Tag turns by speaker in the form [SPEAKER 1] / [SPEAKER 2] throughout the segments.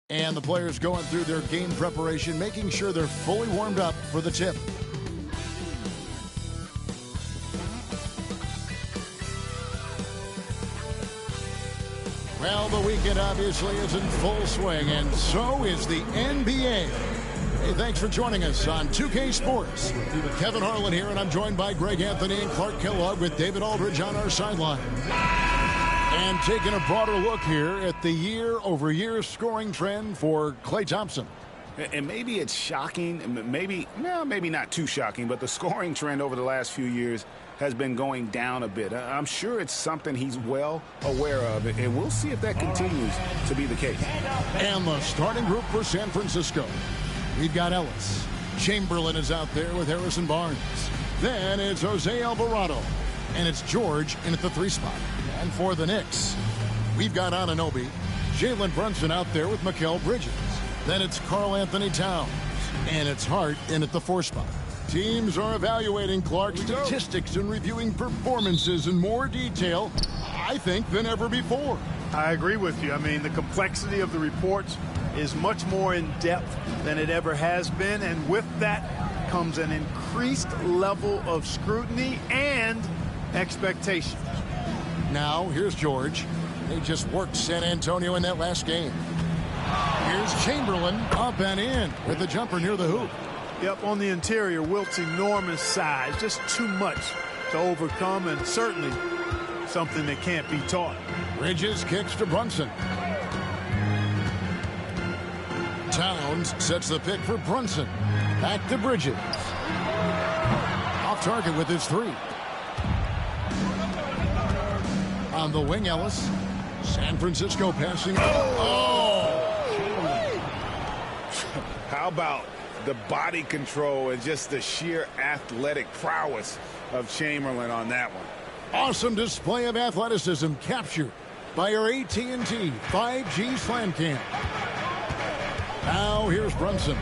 [SPEAKER 1] And the players going through their game preparation, making sure they're fully warmed up for the tip. Well, the weekend obviously is in full swing, and so is the NBA. Hey, thanks for joining us on 2K Sports. Kevin Harlan here, and I'm joined by Greg Anthony and Clark Kellogg with David Aldridge on our sideline. And taking a broader look here at the year-over-year scoring trend for Klay Thompson.
[SPEAKER 2] And maybe it's shocking, maybe not too shocking, but the scoring trend over the last few years has been going down a bit. I'm sure it's something he's well aware of, and we'll see if that continues to be the case.
[SPEAKER 1] And the starting group for San Francisco. We've got Ellis. Chamberlain is out there with Harrison Barnes. Then it's Jose Alvarado. And it's George in at the 3 spot. And for the Knicks, we've got Anunoby. Jalen Brunson out there with Mikal Bridges. Then it's Karl Anthony Towns. And it's Hart in at the 4 spot. Teams are evaluating Clark's statistics and reviewing performances in more detail, I think, than ever before.
[SPEAKER 3] I agree with you. I mean, the complexity of the reports is much more in depth than it ever has been. And with that comes an increased level of scrutiny and expectations.
[SPEAKER 1] Now, here's George. They just worked San Antonio in that last game. Here's Chamberlain up and in with the jumper near the hoop.
[SPEAKER 3] Yep, on the interior, Wilt's enormous size, just too much to overcome, and certainly something that can't be taught.
[SPEAKER 1] Bridges kicks to Brunson. Towns sets the pick for Brunson. Back to Bridges. Off target with his 3. On the wing, Ellis. San Francisco passing.
[SPEAKER 2] How about the body control and just the sheer athletic prowess of Chamberlain on that one?
[SPEAKER 1] Awesome display of athleticism captured by our AT&T 5G Slam Cam. Now here's Brunson.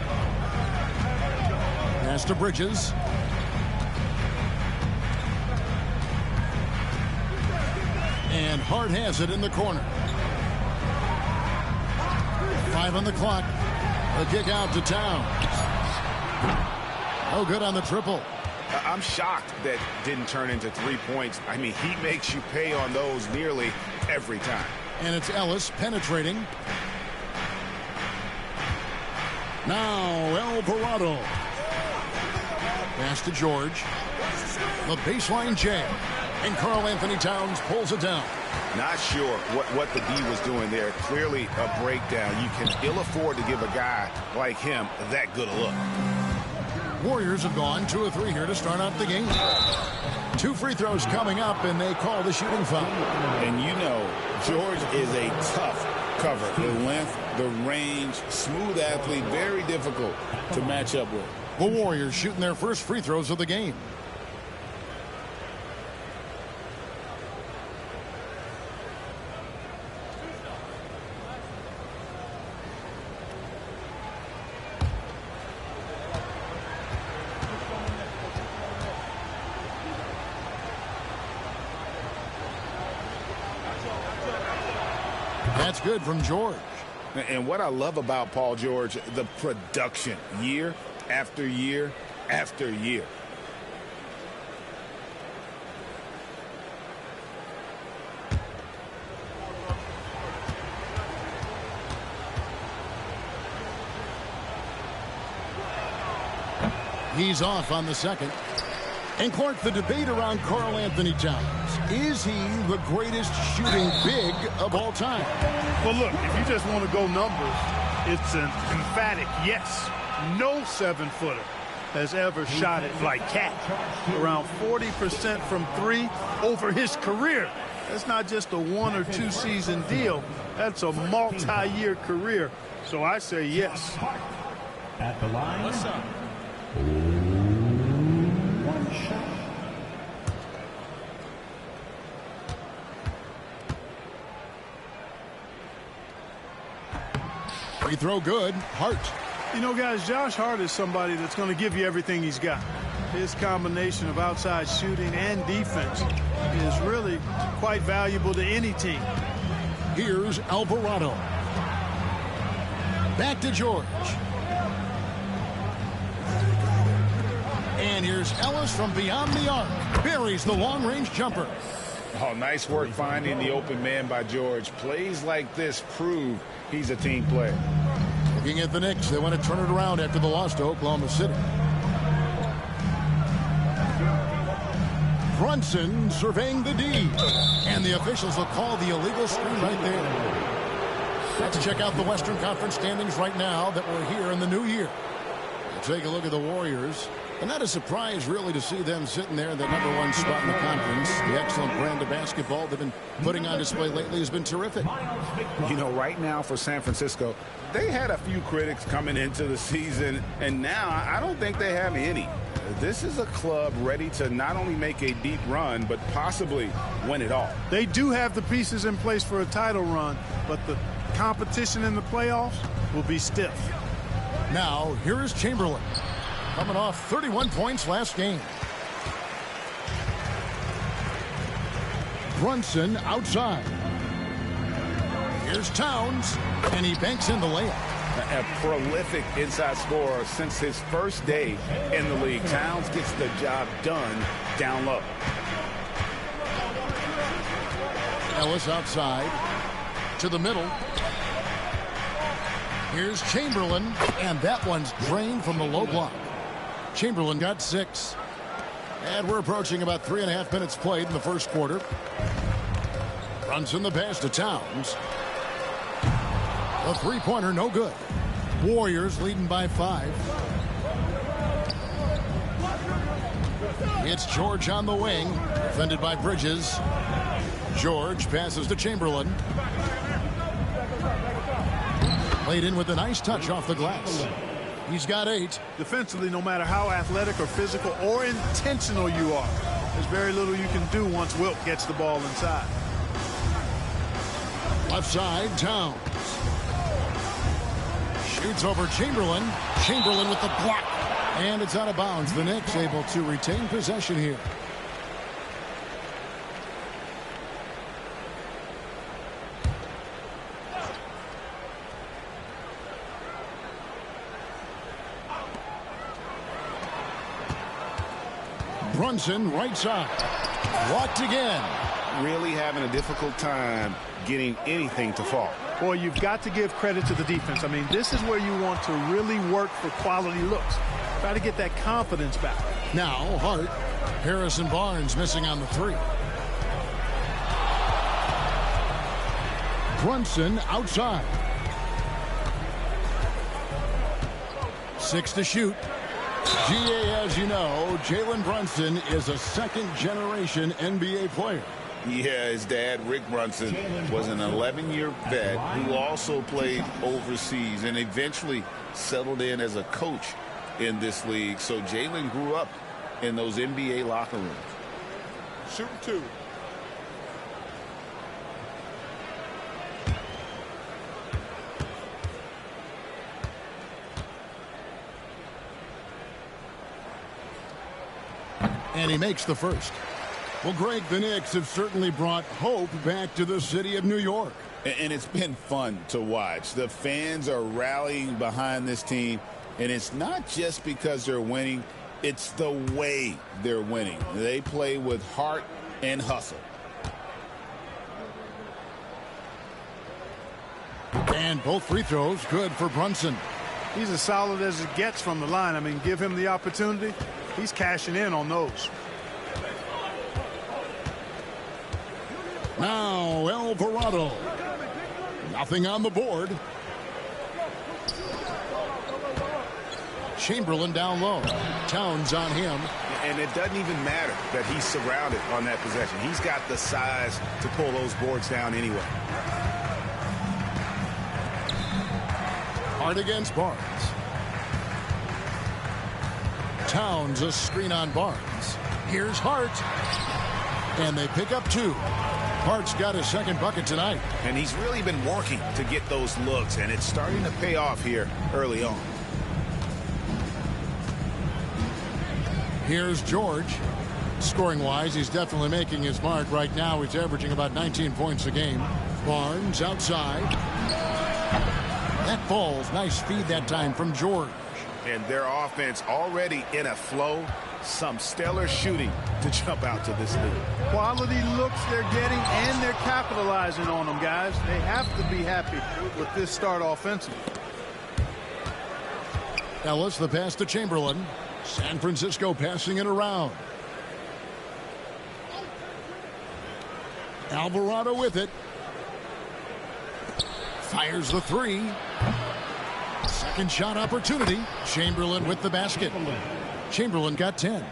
[SPEAKER 1] Pass to Bridges. And Hart has it in the corner. 5 on the clock. The kick out to Towns. No good on the triple.
[SPEAKER 2] I'm shocked that didn't turn into 3 points. I mean, he makes you pay on those nearly every time.
[SPEAKER 1] And it's Ellis penetrating. Now Alvarado. Pass to George. The baseline jam. And Karl Anthony Towns pulls it down.
[SPEAKER 2] Not sure what the D was doing there. Clearly a breakdown. You can ill afford to give a guy like him that good a look.
[SPEAKER 1] Warriors have gone 2 of 3 here to start out the game. 2 free throws coming up, and they call the shooting foul.
[SPEAKER 2] And you know, George is a tough cover. The length, the range, smooth athlete, very difficult to match up with.
[SPEAKER 1] The Warriors shooting their first free throws of the game. That's good from George.
[SPEAKER 2] And what I love about Paul George, the production, year after year after year.
[SPEAKER 1] He's off on the second. And Clark, the debate around Karl Anthony Towns. Is he the greatest shooting big of all time?
[SPEAKER 3] Well, look, if you just want to go numbers, it's an emphatic yes. No 7-footer has ever shot it like Cat. Around 40% from 3 over his career. That's not just a 1 or 2 season deal. That's a multi-year career. So I say yes.
[SPEAKER 4] At the line. What's up? One shot.
[SPEAKER 1] Free throw good. Hart.
[SPEAKER 3] You know, guys, Josh Hart is somebody that's going to give you everything he's got. His combination of outside shooting and defense is really quite valuable to any team.
[SPEAKER 1] Here's Alvarado. Back to George. And here's Ellis from beyond the arc. Buries the long-range jumper.
[SPEAKER 2] Oh, nice work finding the open man by George. Plays like this prove he's a team player.
[SPEAKER 1] Looking at the Knicks, they want to turn it around after the loss to Oklahoma City. Brunson surveying the D. And the officials will call the illegal screen right there. Let's check out the Western Conference standings right now that we're here in the new year. We'll take a look at the Warriors. And not a surprise, really, to see them sitting there in the #1 spot in the conference. The excellent brand of basketball they've been putting on display lately has been terrific.
[SPEAKER 2] You know, right now for San Francisco, they had a few critics coming into the season, and now I don't think they have any. This is a club ready to not only make a deep run, but possibly win it all.
[SPEAKER 3] They do have the pieces in place for a title run, but the competition in the playoffs will be stiff.
[SPEAKER 1] Now, here is Chamberlain, coming off 31 points last game. Brunson outside. Here's Towns, and he banks in the layup.
[SPEAKER 2] A prolific inside scorer since his first day in the league. Towns gets the job done down low.
[SPEAKER 1] Ellis outside to the middle. Here's Chamberlain, and that one's drained from the low block. Chamberlain got 6. And we're approaching about 3.5 minutes played in the first quarter. Brunson the pass to Towns. A three-pointer, no good. Warriors leading by 5. It's George on the wing, defended by Bridges. George passes to Chamberlain. Played in with a nice touch off the glass. He's got 8.
[SPEAKER 3] Defensively, no matter how athletic or physical or intentional you are, there's very little you can do once Wilt gets the ball inside.
[SPEAKER 1] Left side, Towns. Shoots over Chamberlain. Chamberlain with the block. And it's out of bounds. The Knicks able to retain possession here. Brunson right side. Blocked again.
[SPEAKER 2] Really having a difficult time getting anything to fall.
[SPEAKER 3] Boy, you've got to give credit to the defense. I mean, this is where you want to really work for quality looks. Try to get that confidence back.
[SPEAKER 1] Now, Hart. Harrison Barnes missing on the 3. Brunson outside. 6 to shoot. GA, as you know, Jalen Brunson is a second-generation NBA player.
[SPEAKER 2] Yeah, his dad, Rick Brunson, was an 11-year vet who also played overseas and eventually settled in as a coach in this league. So Jalen grew up in those NBA locker rooms.
[SPEAKER 3] Shooting 2.
[SPEAKER 1] And he makes the first. Well, Greg, the Knicks have certainly brought hope back to the city of New York.
[SPEAKER 2] And it's been fun to watch. The fans are rallying behind this team, and it's not just because they're winning, it's the way they're winning. They play with heart and hustle.
[SPEAKER 1] And both free throws good for Brunson.
[SPEAKER 3] He's as solid as it gets from the line. I mean, give him the opportunity. He's cashing in on those.
[SPEAKER 1] Now Alvarado. Nothing on the board. Chamberlain down low. Towns on him.
[SPEAKER 2] And it doesn't even matter that he's surrounded on that possession. He's got the size to pull those boards down anyway.
[SPEAKER 1] Hard against Barnes. Towns a screen on Barnes. Here's Hart. And they pick up 2. Hart's got his second bucket tonight.
[SPEAKER 2] And he's really been working to get those looks, and it's starting to pay off here early on.
[SPEAKER 1] Here's George. Scoring-wise, he's definitely making his mark. Right now, he's averaging about 19 points a game. Barnes outside. That falls. Nice feed that time from George.
[SPEAKER 2] And their offense already in a flow. Some stellar shooting to jump out to this lead.
[SPEAKER 3] Quality looks they're getting, and they're capitalizing on them, guys. They have to be happy with this start offensively.
[SPEAKER 1] Ellis, the pass to Chamberlain. San Francisco passing it around. Alvarado with it. Fires the three. Second shot opportunity. Chamberlain with the basket. Chamberlain got 10.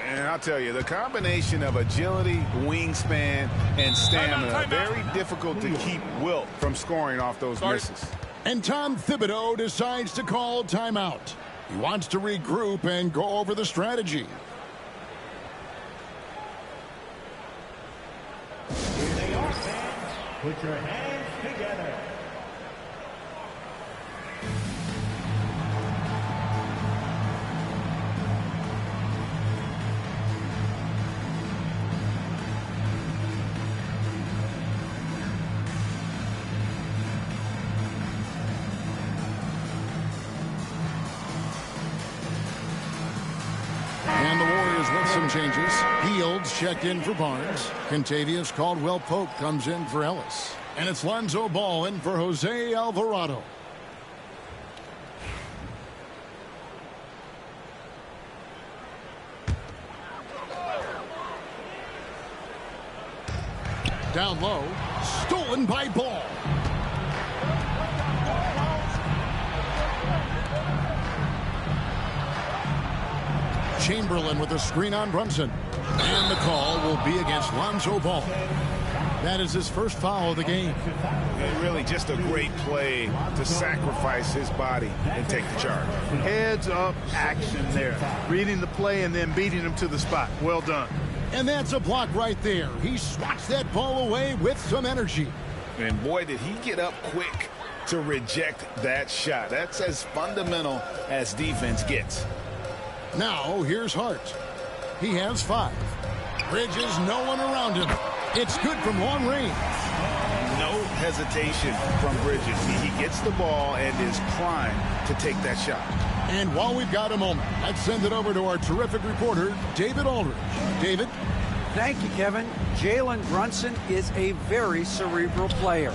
[SPEAKER 2] And I'll tell you, the combination of agility, wingspan, and stamina, very difficult to keep Wilt from scoring off those misses.
[SPEAKER 1] And Tom Thibodeau decides to call timeout. He wants to regroup and go over the strategy.
[SPEAKER 4] Here they are, fans. Put your hands together.
[SPEAKER 1] And the Warriors with some changes. Fields checked in for Barnes. Contavious Caldwell-Pope comes in for Ellis. And it's Lonzo Ball in for Jose Alvarado. Down low. Stolen by Ball. Chamberlain with a screen on Brunson. And the call will be against Lonzo Ball. That is his first foul of the game.
[SPEAKER 2] And really just a great play to sacrifice his body and take the charge.
[SPEAKER 3] Heads up action there. Reading the play and then beating him to the spot. Well done.
[SPEAKER 1] And that's a block right there. He swats that ball away with some energy.
[SPEAKER 2] And boy, did he get up quick to reject that shot. That's as fundamental as defense gets.
[SPEAKER 1] Now, here's Hart. He has 5. Bridges, no one around him. It's good from long range.
[SPEAKER 2] No hesitation from Bridges. He gets the ball and is primed to take that shot.
[SPEAKER 1] And while we've got a moment, let's send it over to our terrific reporter, David Aldridge. David?
[SPEAKER 5] Thank you, Kevin. Jalen Brunson is a very cerebral player.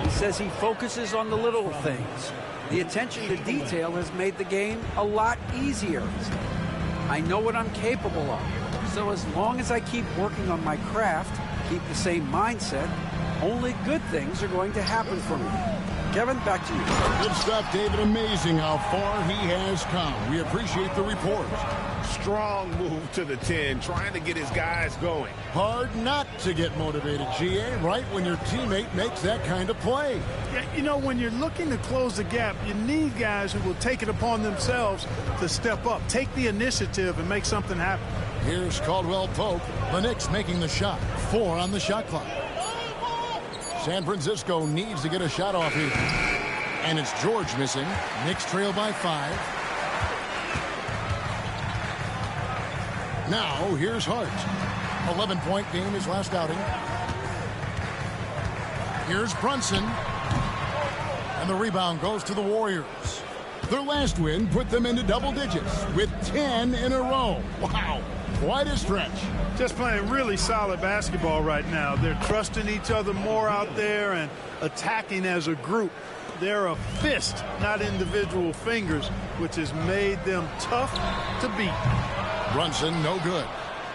[SPEAKER 5] He says he focuses on the little things. The attention to detail has made the game a lot easier. I know what I'm capable of. So as long as I keep working on my craft, keep the same mindset, only good things are going to happen for me. Kevin, back to you.
[SPEAKER 1] Good stuff, David. Amazing how far he has come. We appreciate the report.
[SPEAKER 2] Strong move to the 10, trying to get his guys going.
[SPEAKER 1] Hard not to get motivated, GA, right when your teammate makes that kind of play.
[SPEAKER 3] Yeah, you know, when you're looking to close the gap, you need guys who will take it upon themselves to step up, take the initiative, and make something happen.
[SPEAKER 1] Here's Caldwell-Pope. The Knicks making the shot. 4 on the shot clock. San Francisco needs to get a shot off here. And it's George missing. Knicks trail by 5. Now, here's Hart. 11-point game his last outing. Here's Brunson. And the rebound goes to the Warriors. Their last win put them into double digits with 10 in a row. Wow, quite a stretch.
[SPEAKER 3] Just playing really solid basketball right now. They're trusting each other more out there and attacking as a group. They're a fist, not individual fingers, which has made them tough to beat.
[SPEAKER 1] Brunson, no good.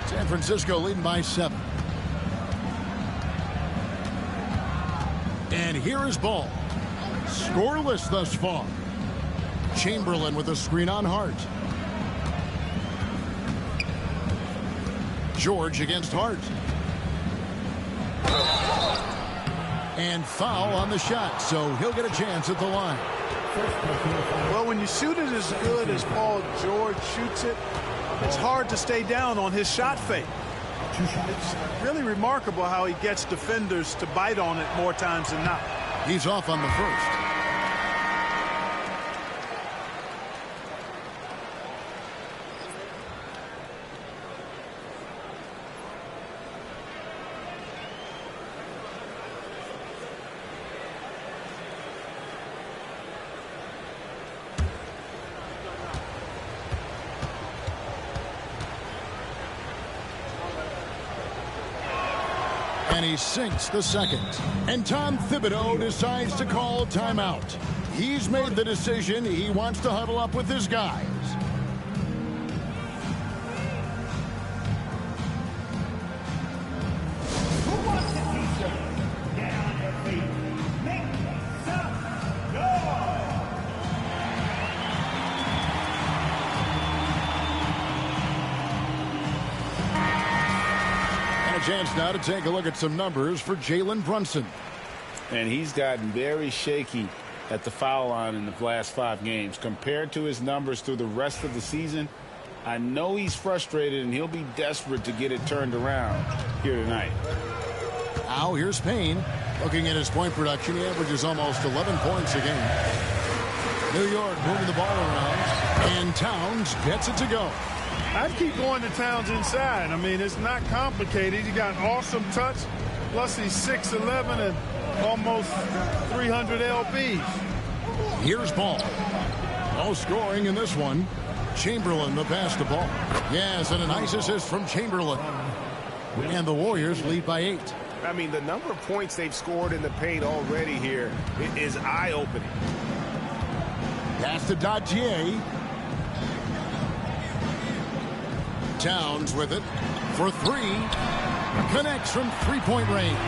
[SPEAKER 1] San Francisco leading by 7. And here is Ball. Scoreless thus far. Chamberlain with a screen on Hart. George against Hart. And foul on the shot, so he'll get a chance at the line.
[SPEAKER 3] Well, when you shoot it as good as Paul George shoots it, it's hard to stay down on his shot fake. It's really remarkable how he gets defenders to bite on it more times than not.
[SPEAKER 1] He's off on the first. And he sinks the second. And Tom Thibodeau decides to call timeout. He's made the decision. He wants to huddle up with his guys.
[SPEAKER 4] Who wants a t-shirt? Get on your feet. Make some noise.
[SPEAKER 1] And a chance now to take a look at some numbers for Jalen Brunson.
[SPEAKER 2] And he's gotten very shaky at the foul line in the last 5 games. Compared to his numbers through the rest of the season, I know he's frustrated and he'll be desperate to get it turned around here tonight.
[SPEAKER 1] Now here's Payne. Looking at his point production, he averages almost 11 points a game. New York moving the ball around, and Towns gets it to go.
[SPEAKER 3] I'd keep going to Towns inside. I mean, it's not complicated. He got awesome touch, plus he's 6'11" and almost 300 lbs.
[SPEAKER 1] Here's Ball. No scoring in this one. Chamberlain the pass to Ball. Yes, and a nice assist from Chamberlain. And the Warriors lead by 8.
[SPEAKER 2] I mean, the number of points they've scored in the paint already here is eye-opening.
[SPEAKER 1] Pass to Dadier. Towns with it for 3. Connects from three-point range.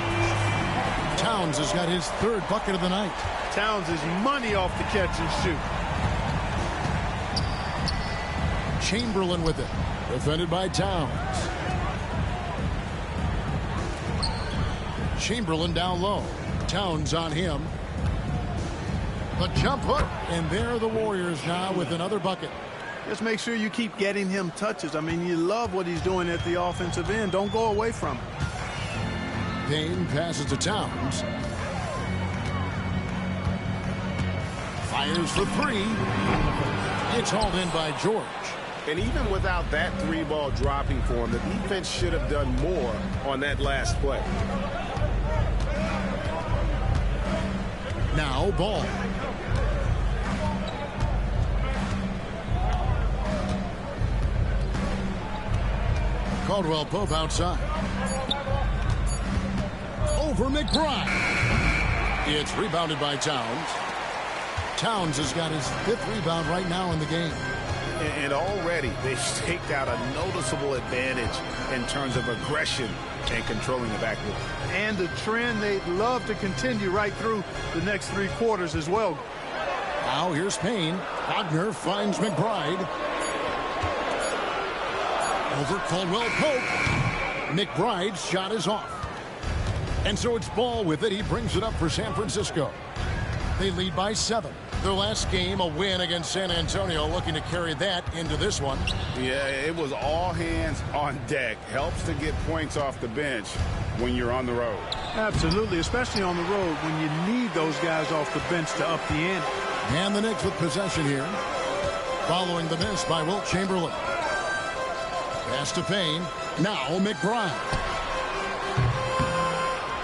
[SPEAKER 1] Towns has got his 3rd bucket of the night.
[SPEAKER 3] Towns is money off the catch and shoot.
[SPEAKER 1] Chamberlain with it. Defended by Towns. Chamberlain down low. Towns on him. The jump hook. And there are the Warriors now with another bucket.
[SPEAKER 3] Just make sure you keep getting him touches. I mean, you love what he's doing at the offensive end. Don't go away from him.
[SPEAKER 1] Payne passes to Towns. Fires for 3. It's hauled in by George.
[SPEAKER 2] And even without that 3-ball dropping for him, the defense should have done more on that last play.
[SPEAKER 1] Now Ball. Caldwell Pope outside. Over McBride. It's rebounded by Towns. Towns has got his 5th rebound right now in the game.
[SPEAKER 2] And already they've staked out a noticeable advantage in terms of aggression and controlling the backcourt.
[SPEAKER 3] And the trend they'd love to continue right through the next 3 quarters as well.
[SPEAKER 1] Now here's Payne. Wagner finds McBride. Over Caldwell Pope. McBride's shot is off. And so it's Ball with it. He brings it up for San Francisco. They lead by 7. Their last game, a win against San Antonio, looking to carry that into this one.
[SPEAKER 2] Yeah, it was all hands on deck. Helps to get points off the bench when you're on the road.
[SPEAKER 3] Absolutely, especially on the road when you need those guys off the bench to up the ante.
[SPEAKER 1] And the Knicks with possession here. Following the miss by Wilt Chamberlain. Pass to Payne. Now McBride.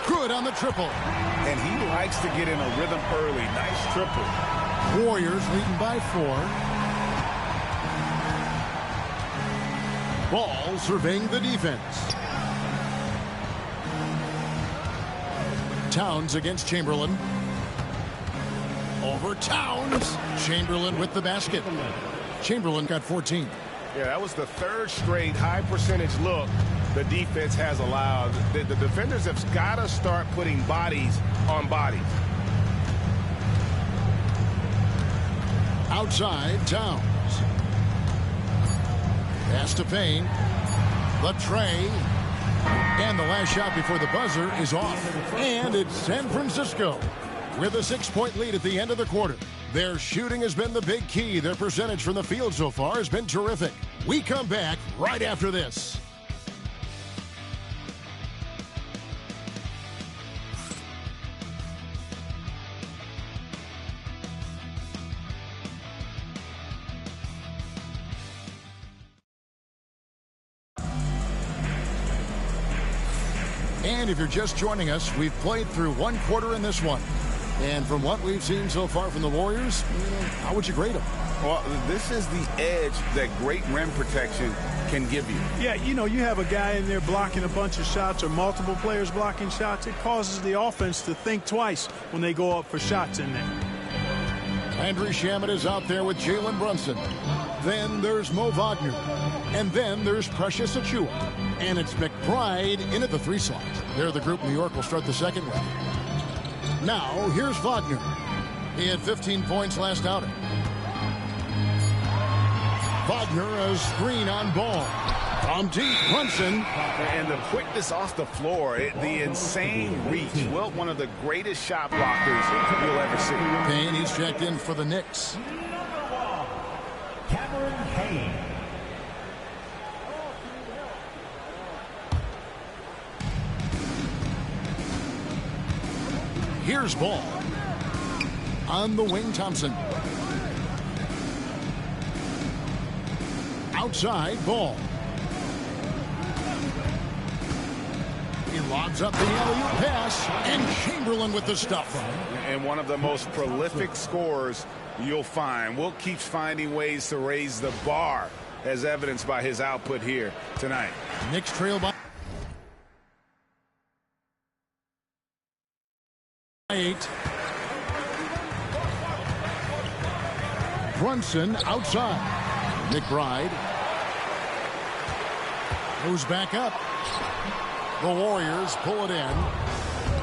[SPEAKER 1] Good on the triple.
[SPEAKER 2] And he likes to get in a rhythm early. Nice triple.
[SPEAKER 1] Warriors leading by 4. Ball surveying the defense. Towns against Chamberlain. Over Towns. Chamberlain with the basket. Chamberlain got 14.
[SPEAKER 2] Yeah, that was the 3rd straight high percentage look the defense has allowed. The defenders have got to start putting bodies on bodies.
[SPEAKER 1] Outside, Towns. Pass to Payne. The tray. And the last shot before the buzzer is off. And it's San Francisco with a 6-point lead at the end of the quarter. Their shooting has been the big key. Their percentage from the field so far has been terrific. We come back right after this. And if you're just joining us, we've played through 1 quarter in this one. And from what we've seen so far from the Warriors, how would you grade them?
[SPEAKER 2] Well, this is the edge that great rim protection can give you.
[SPEAKER 3] Yeah, you know, you have a guy in there blocking a bunch of shots or multiple players blocking shots. It causes the offense to think twice when they go up for shots in there.
[SPEAKER 1] Landry Shamet is out there with Jalen Brunson. Then there's Mo Wagner. And then there's Precious Achiuwa. And it's McBride in at the 3 slot. They're the group New York will start the second with. Now, here's Wagner. He had 15 points last outing. Wagner, a screen on Ball. From deep, Brunson.
[SPEAKER 2] And the quickness off the floor, the insane reach. Wilt, one of the greatest shot blockers you'll ever see.
[SPEAKER 1] Payne, he's checked in for the Knicks.
[SPEAKER 4] Cameron Payne.
[SPEAKER 1] Here's Ball. On the wing, Thompson. Outside, Ball. He lobs up the alley-oop pass, and Chamberlain with the stuff.
[SPEAKER 2] And one of the most prolific scorers you'll find. Wilt keeps finding ways to raise the bar, as evidenced by his output here tonight.
[SPEAKER 1] Knicks trail by 8. Brunson outside. McBride goes back up. The Warriors pull it in.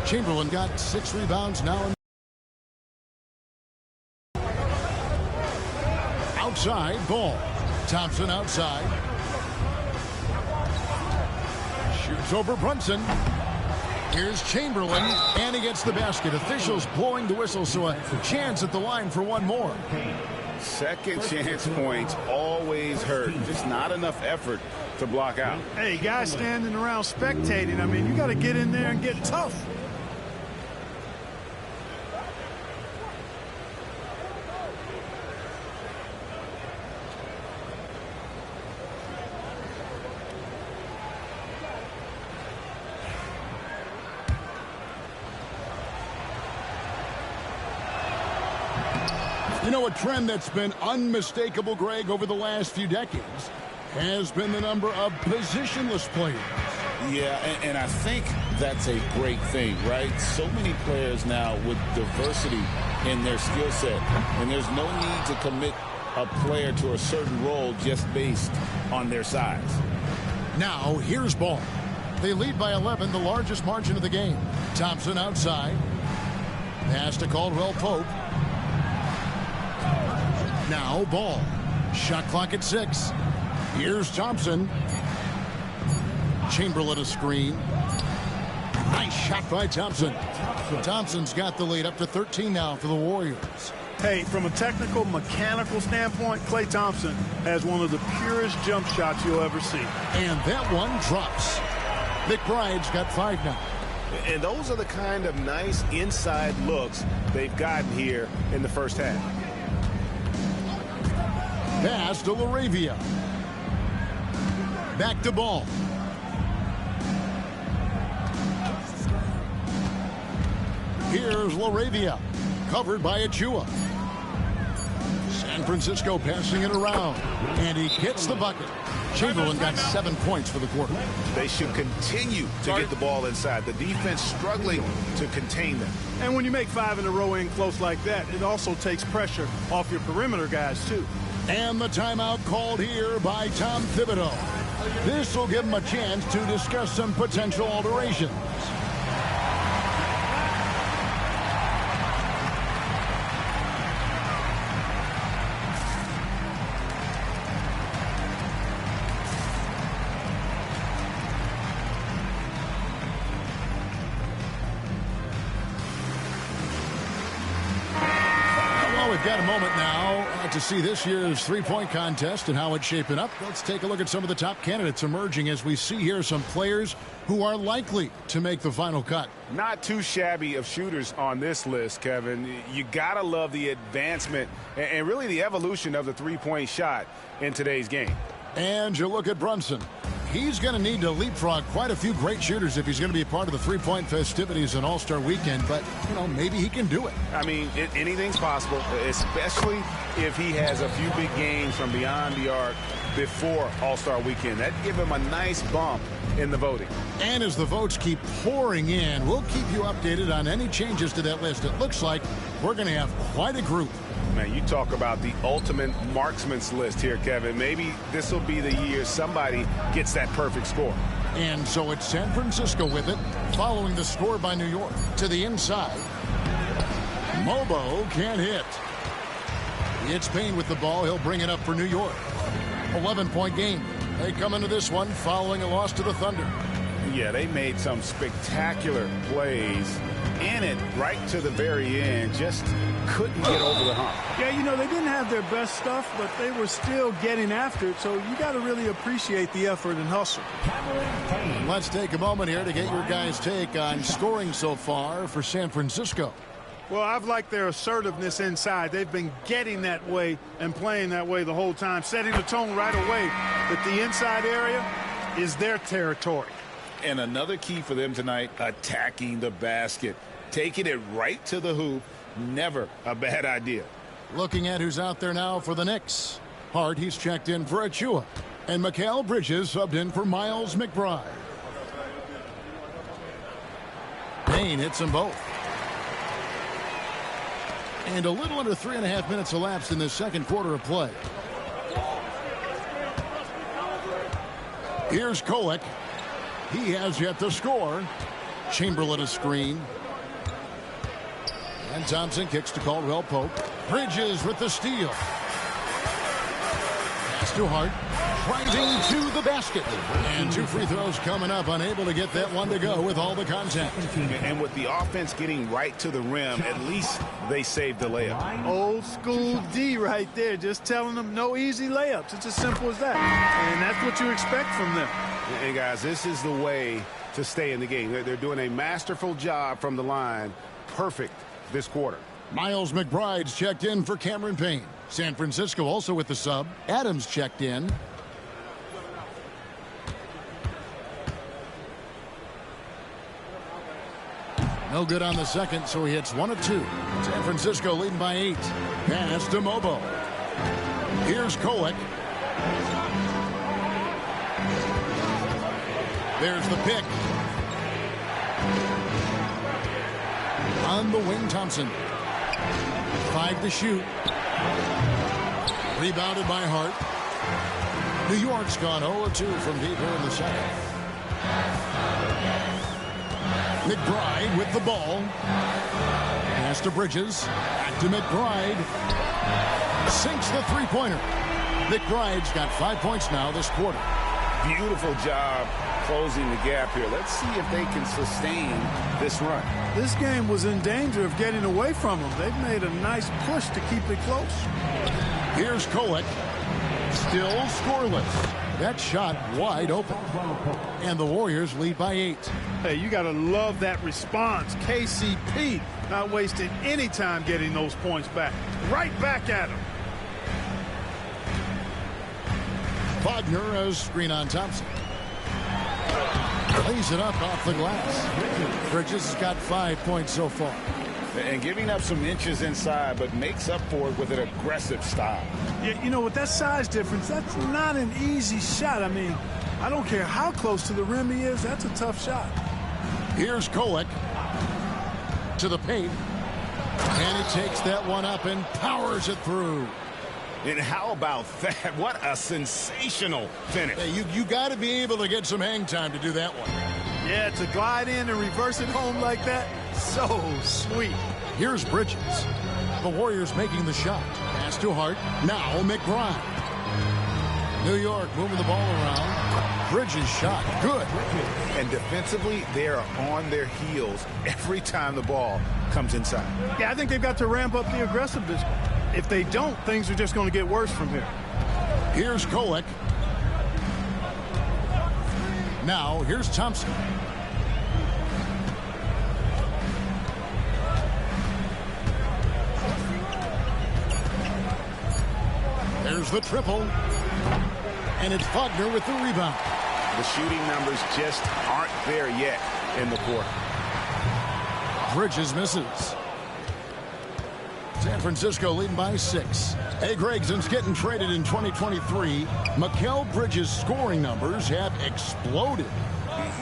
[SPEAKER 1] Chamberlain got 6 rebounds now. Outside, Ball. Thompson outside. Shoots over Brunson. Here's Chamberlain, and he gets the basket. Officials blowing the whistle, so a chance at the line for one more.
[SPEAKER 2] Second chance points always hurt. Just not enough effort to block out.
[SPEAKER 3] Hey, guys standing around spectating, I mean, you got to get in there and get tough.
[SPEAKER 1] You know, a trend that's been unmistakable, Greg, over the last few decades has been the number of positionless players.
[SPEAKER 2] Yeah, and I think that's a great thing, right? So many players now with diversity in their skill set, and there's no need to commit a player to a certain role just based on their size.
[SPEAKER 1] Now, here's Ball. They lead by 11, the largest margin of the game. Thompson outside. Pass to Caldwell Pope. Now Ball. Shot clock at 6. Here's Thompson. Chamberlain a screen. Nice shot by Thompson. Thompson's got the lead up to 13 now for the Warriors.
[SPEAKER 3] Hey, from a technical, mechanical standpoint, Klay Thompson has one of the purest jump shots you'll ever see.
[SPEAKER 1] And that one drops. McBride's got 5 now.
[SPEAKER 2] And those are the kind of nice inside looks they've gotten here in the first half.
[SPEAKER 1] Pass to LaRavia. Back to Ball. Here's LaRavia. Covered by Achiuwa. San Francisco passing it around. And he gets the bucket. Chamberlain got 7 points for the quarter.
[SPEAKER 2] They should continue to get the ball inside. The defense struggling to contain them.
[SPEAKER 3] And when you make 5 in a row in close like that, it also takes pressure off your perimeter guys, too.
[SPEAKER 1] And the timeout called here by Tom Thibodeau. This will give him a chance to discuss some potential alterations. Got a moment now to see this year's three-point contest and how it's shaping up. Let's take a look at some of the top candidates emerging as we see here some players who are likely to make the final cut.
[SPEAKER 2] Not too shabby of shooters on this list, Kevin. You gotta love the advancement and really the evolution of the three-point shot in today's game.
[SPEAKER 1] And you look at Brunson. He's going to need to leapfrog quite a few great shooters if he's going to be a part of the three-point festivities on All-Star Weekend. But, you know, maybe he can do it.
[SPEAKER 2] I mean, anything's possible, especially if he has a few big games from beyond the arc before All-Star Weekend. That'd give him a nice bump in the voting.
[SPEAKER 1] And as the votes keep pouring in, we'll keep you updated on any changes to that list. It looks like we're going to have quite a group.
[SPEAKER 2] Man, you talk about the ultimate marksman's list here, Kevin. Maybe this will be the year somebody gets that perfect score.
[SPEAKER 1] And so it's San Francisco with it, following the score by New York. To the inside. Mobo can't hit. It's Payne with the ball. He'll bring it up for New York. 11-point game. They come into this one following a loss to the Thunder.
[SPEAKER 2] Yeah, they made some spectacular plays in it right to the very end. Just couldn't get over the hump.
[SPEAKER 3] Yeah, you know, they didn't have their best stuff, but they were still getting after it. So you got to really appreciate the effort and hustle.
[SPEAKER 1] Let's take a moment here to get your guys' take on scoring so far for San Francisco.
[SPEAKER 3] Well, I've liked their assertiveness inside. They've been getting that way and playing that way the whole time, setting the tone right away that the inside area is their territory.
[SPEAKER 2] And another key for them tonight, attacking the basket. Taking it right to the hoop, never a bad idea.
[SPEAKER 1] Looking at who's out there now for the Knicks. Hart, he's checked in for Achua. And Mikal Bridges subbed in for Miles McBride. Payne hits them both. And a little under 3.5 minutes elapsed in this second quarter of play. Here's Kolek. He has yet to score. Chamberlain a screen. And Thompson kicks to Caldwell Pope. Bridges with the steal. Pass to Hart. Driving to the basket. And 2 free throws coming up. Unable to get that one to go with all the contact.
[SPEAKER 2] And with the offense getting right to the rim, at least they saved the layup.
[SPEAKER 3] Old school D right there. Just telling them no easy layups. It's as simple as that. And that's what you expect from them.
[SPEAKER 2] Hey, guys, this is the way to stay in the game. They're doing a masterful job from the line. Perfect this quarter.
[SPEAKER 1] Miles McBride's checked in for Cameron Payne. San Francisco also with the sub. Adams checked in. No good on the second, so he hits 1 of 2. San Francisco leading by 8. Pass to Mobo. Here's Kolek. There's the pick. On the wing, Thompson. 5 to shoot. Rebounded by Hart. New York's gone 0-2 from deep here in the second. McBride with the ball. Pass to Bridges. Back to McBride. Sinks the three-pointer. McBride's got 5 points now this quarter.
[SPEAKER 2] Beautiful job closing the gap here. Let's see if they can sustain this run.
[SPEAKER 3] This game was in danger of getting away from them. They've made a nice push to keep it close.
[SPEAKER 1] Here's Kolek. Still scoreless. That shot wide open. And the Warriors lead by 8.
[SPEAKER 3] Hey, you got to love that response. KCP not wasting any time getting those points back. Right back at him.
[SPEAKER 1] Wagner a screen on Thompson. Lays it up off the glass. Bridges has got 5 points so far.
[SPEAKER 2] And giving up some inches inside, but makes up for it with an aggressive style.
[SPEAKER 3] Yeah, you know, with that size difference, that's not an easy shot. I mean, I don't care how close to the rim he is. That's a tough shot.
[SPEAKER 1] Here's Kolek to the paint. And he takes that one up and powers it through.
[SPEAKER 2] And how about that? What a sensational finish.
[SPEAKER 1] Hey, you got to be able to get some hang time to do that one.
[SPEAKER 3] Yeah, to glide in and reverse it home like that, so sweet.
[SPEAKER 1] Here's Bridges. The Warriors making the shot. Pass to Hart. Now McBride. New York moving the ball around. Bridges shot. Good.
[SPEAKER 2] And defensively, they are on their heels every time the ball comes inside.
[SPEAKER 3] Yeah, I think they've got to ramp up the aggressiveness. If they don't, things are just going to get worse from here.
[SPEAKER 1] Here's Kolek. Now, here's Thompson. There's the triple. And it's Wagner with the rebound.
[SPEAKER 2] The shooting numbers just aren't there yet in the quarter.
[SPEAKER 1] Bridges misses. San Francisco leading by 6. Hey, Gregson's getting traded in 2023. Mikal Bridges' scoring numbers have exploded.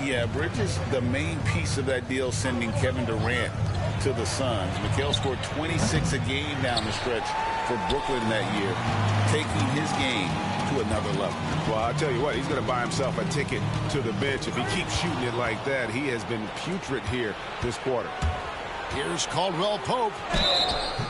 [SPEAKER 6] Yeah, Bridges, the main piece of that deal, sending Kevin Durant to the Suns. Mikal scored 26 a game down the stretch for Brooklyn that year, taking his game to another level.
[SPEAKER 2] Well, I'll tell you what, he's going to buy himself a ticket to the bench. If he keeps shooting it like that, he has been putrid here this quarter.
[SPEAKER 1] Here's Caldwell Pope.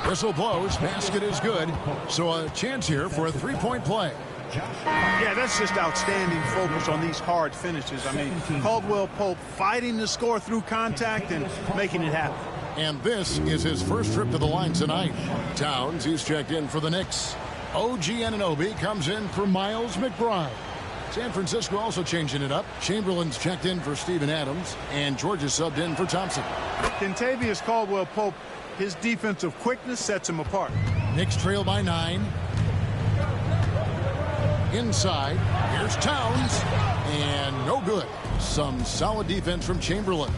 [SPEAKER 1] Whistle blows. Basket is good. So a chance here for a three-point play.
[SPEAKER 3] Yeah, that's just outstanding focus on these hard finishes. I mean, Caldwell Pope fighting to score through contact and making it happen.
[SPEAKER 1] And this is his first trip to the line tonight. Towns, he's checked in for the Knicks. OG Anunoby comes in for Miles McBride. San Francisco also changing it up. Chamberlain's checked in for Steven Adams, and George is subbed in for Thompson.
[SPEAKER 3] Kentavious Caldwell-Pope, his defensive quickness sets him apart.
[SPEAKER 1] Knicks trail by 9. Inside, here's Towns, and no good. Some solid defense from Chamberlain.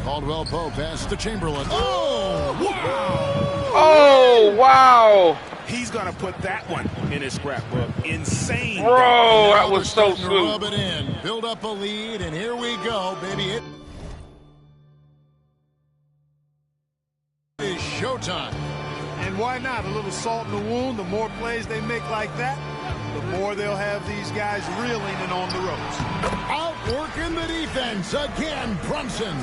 [SPEAKER 1] Caldwell-Pope passes to Chamberlain. Oh, wow!
[SPEAKER 7] Oh, wow!
[SPEAKER 2] He's going to put that one in his scrapbook. Insane.
[SPEAKER 7] Bro, that was so smooth.
[SPEAKER 1] Rub it in, build up a lead, and here we go, baby. It is showtime.
[SPEAKER 3] And why not? A little salt in the wound. The more plays they make like that, the more they'll have these guys reeling and on the ropes.
[SPEAKER 1] Outworking the defense again, Brunson.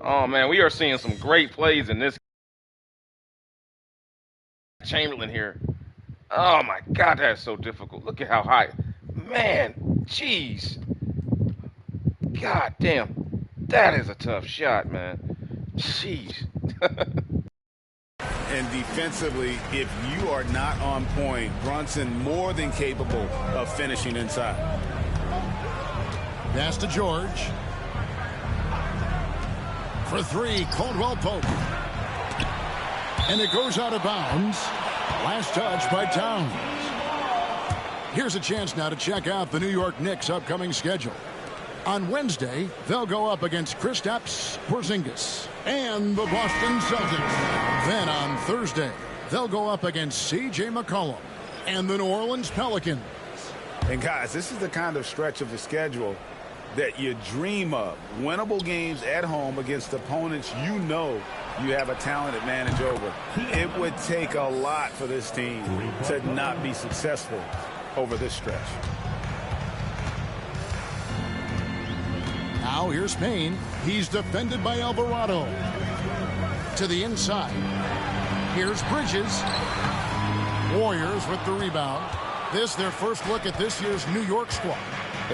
[SPEAKER 7] Oh, man, we are seeing some great plays in this. Chamberlain here. Oh, my God, that's so difficult. Look at how high. Man, jeez. God damn. That is a tough shot, man. Jeez.
[SPEAKER 2] And defensively, if you are not on point, Brunson more than capable of finishing inside.
[SPEAKER 1] Pass to George. For 3, Caldwell Pope. And it goes out of bounds. Last touch by Towns. Here's a chance now to check out the New York Knicks' upcoming schedule. On Wednesday, they'll go up against Kristaps Porzingis and the Boston Celtics. Then on Thursday, they'll go up against C.J. McCollum and the New Orleans Pelicans.
[SPEAKER 2] And guys, this is the kind of stretch of the schedule that you dream of. Winnable games at home against opponents you know you have a talented advantage over. It would take a lot for this team to not be successful over this stretch.
[SPEAKER 1] Now here's Payne. He's defended by Alvarado. To the inside. Here's Bridges. Warriors with the rebound. This their first look at this year's New York squad.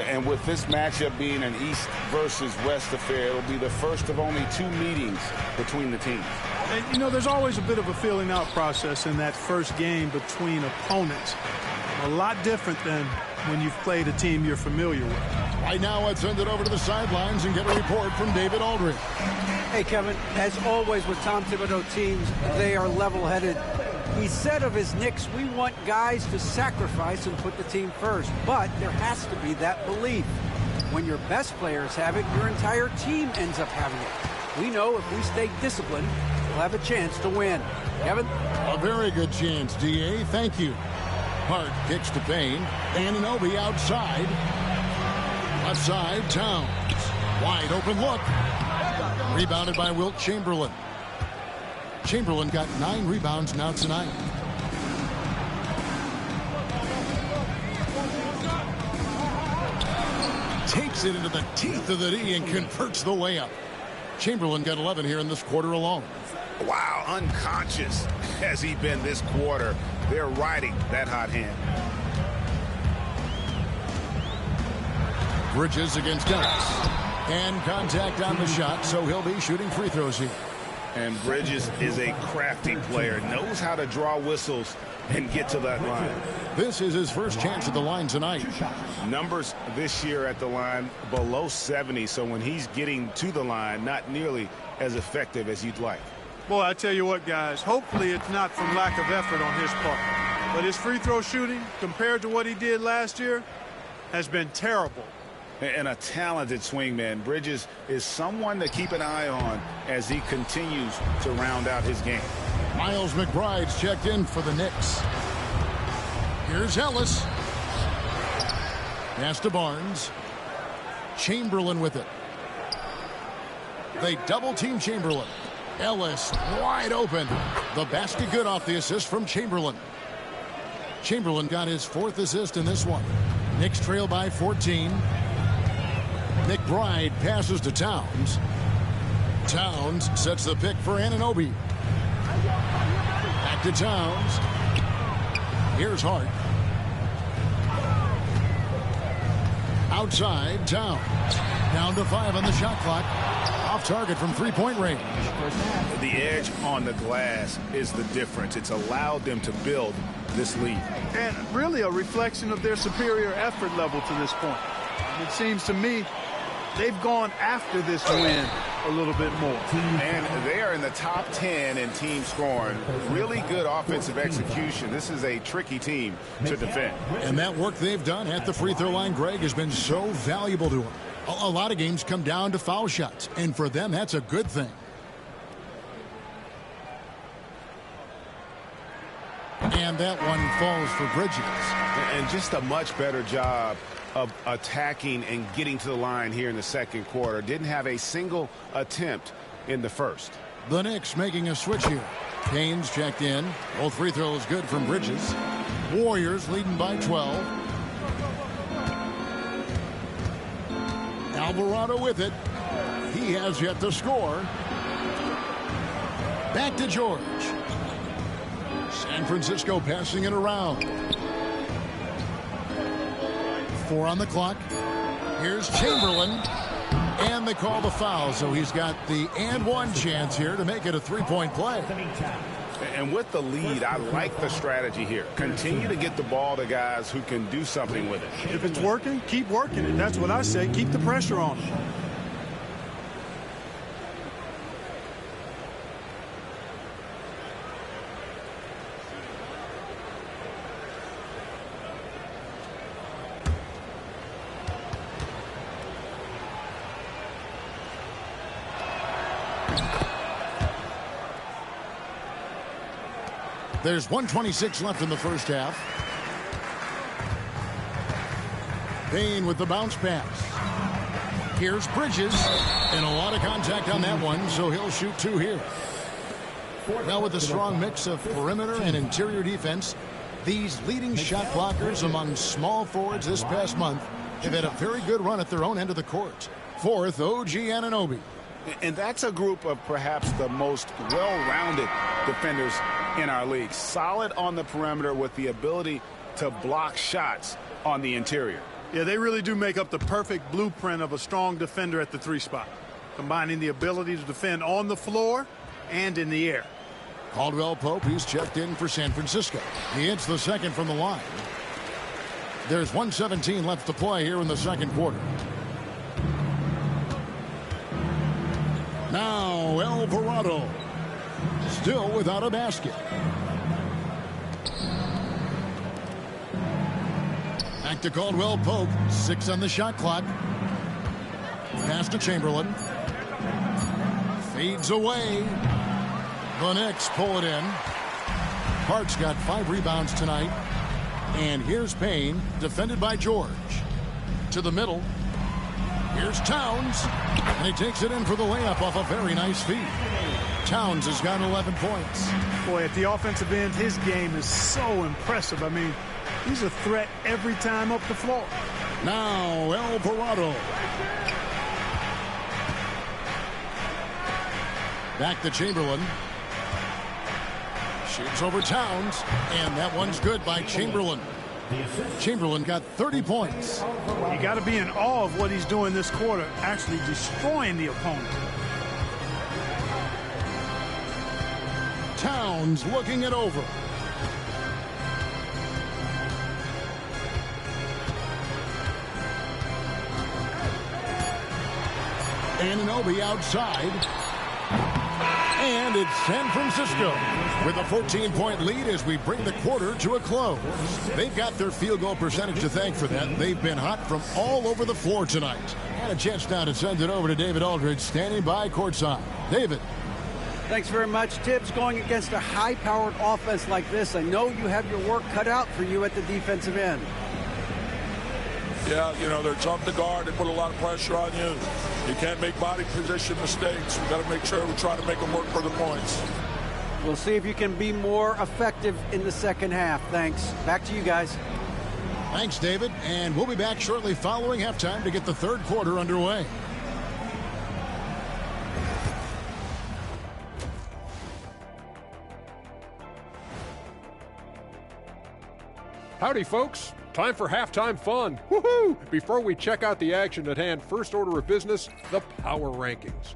[SPEAKER 2] And with this matchup being an East versus West affair, it'll be the first of only 2 meetings between the teams.
[SPEAKER 3] And, you know, there's always a bit of a feeling out process in that first game between opponents. A lot different than when you've played a team you're familiar with.
[SPEAKER 1] Right now, let's send it over to the sidelines and get a report from David Aldridge.
[SPEAKER 5] Hey, Kevin, as always with Tom Thibodeau teams, they are level-headed. He said of his Knicks, we want guys to sacrifice and put the team first. But there has to be that belief. When your best players have it, your entire team ends up having it. We know if we stay disciplined, we'll have a chance to win. Kevin?
[SPEAKER 1] A very good chance, D.A. Thank you. Hart kicks to Payne. Anunoby outside. Left side, Towns. Wide open look. Rebounded by Wilt Chamberlain. Chamberlain got 9 rebounds now tonight. Takes it into the teeth of the D and converts the layup. Chamberlain got 11 here in this quarter alone.
[SPEAKER 2] Wow, unconscious has he been this quarter. They're riding that hot hand.
[SPEAKER 1] Bridges against Ellis. And contact on the shot, so he'll be shooting free throws here.
[SPEAKER 2] And Bridges is a crafty player, knows how to draw whistles and get to that line.
[SPEAKER 1] This is his first chance at the line tonight.
[SPEAKER 2] Numbers this year at the line below 70, so when he's getting to the line, not nearly as effective as you'd like.
[SPEAKER 3] Boy, I tell you what, guys, hopefully it's not from lack of effort on his part. But his free throw shooting, compared to what he did last year, has been terrible.
[SPEAKER 2] And a talented swingman. Bridges is someone to keep an eye on as he continues to round out his game.
[SPEAKER 1] Miles McBride's checked in for the Knicks. Here's Ellis. Pass to Barnes. Chamberlain with it. They double team Chamberlain. Ellis wide open. The basket good off the assist from Chamberlain. Chamberlain got his 4th assist in this one. Knicks trail by 14. McBride passes to Towns. Towns sets the pick for Anunoby. Back to Towns. Here's Hart. Outside, Towns. Down to 5 on the shot clock. Off target from three-point range.
[SPEAKER 2] The edge on the glass is the difference. It's allowed them to build this lead.
[SPEAKER 3] And really a reflection of their superior effort level to this point. It seems to me they've gone after this win a little bit more.
[SPEAKER 2] And they are in the top 10 in team scoring. Really good offensive execution. This is a tricky team to defend.
[SPEAKER 1] And that work they've done at the free throw line, Greg, has been so valuable to them. A lot of games come down to foul shots, and for them, that's a good thing. And that one falls for Bridges.
[SPEAKER 2] And just a much better job of attacking and getting to the line here in the second quarter. Didn't have a single attempt in the first.
[SPEAKER 1] The Knicks making a switch here. Payne's checked in. Both free throws good from Bridges. Warriors leading by 12. Alvarado with it. He has yet to score. Back to George. San Francisco passing it around. 4 on the clock. Here's Chamberlain. And they call the foul, so he's got the and one chance here to make it a three-point play.
[SPEAKER 2] And with the lead, I like the strategy here. Continue to get the ball to guys who can do something with it.
[SPEAKER 3] If it's working, keep working it. That's what I say. Keep the pressure on them.
[SPEAKER 1] There's 1:26 left in the first half. Payne with the bounce pass. Here's Bridges. And a lot of contact on that one, so he'll shoot 2 here. Now with a strong mix of perimeter and interior defense, these leading shot blockers among small forwards this past month have had a very good run at their own end of the court. 4th, OG Anunoby.
[SPEAKER 2] And that's a group of perhaps the most well-rounded defenders in our league. Solid on the perimeter with the ability to block shots on the interior.
[SPEAKER 3] Yeah, they really do make up the perfect blueprint of a strong defender at the 3 spot, combining the ability to defend on the floor and in the air.
[SPEAKER 1] Caldwell Pope, he's checked in for San Francisco. He hits the second from the line. There's 1:17 left to play here in the second quarter. Now Alvarado, still without a basket. Back to Caldwell Pope, 6 on the shot clock. Pass to Chamberlain. Fades away. The Knicks pull it in. Hart's got 5 rebounds tonight. And here's Payne, defended by George. To the middle. Here's Towns. And he takes it in for the layup off a very nice feed. Towns has got 11 points.
[SPEAKER 3] Boy, at the offensive end, his game is so impressive. I mean, he's a threat every time up the floor.
[SPEAKER 1] Now Alvarado. Back to Chamberlain. Shoots over Towns. And that one's good by Chamberlain. Chamberlain got 30 points.
[SPEAKER 3] You got to be in awe of what he's doing this quarter, actually destroying the opponent.
[SPEAKER 1] Towns looking it over. Anunoby outside. And it's San Francisco with a 14-point lead as we bring the quarter to a close. They've got their field goal percentage to thank for that. They've been hot from all over the floor tonight. And a chance now to send it over to David Aldridge, standing by courtside. David.
[SPEAKER 5] Thanks very much. Tibbs, going against a high-powered offense like this, I know you have your work cut out for you at the defensive end.
[SPEAKER 8] Yeah, you know, they're tough to guard. They put a lot of pressure on you. You can't make body position mistakes. We've got to make sure we try to make them work for the points.
[SPEAKER 5] We'll see if you can be more effective in the second half. Thanks. Back to you guys.
[SPEAKER 1] Thanks, David. And we'll be back shortly following halftime to get the third quarter underway.
[SPEAKER 9] Howdy, folks. Time for halftime fun. Woohoo! Before we check out the action at hand, first order of business, the power rankings.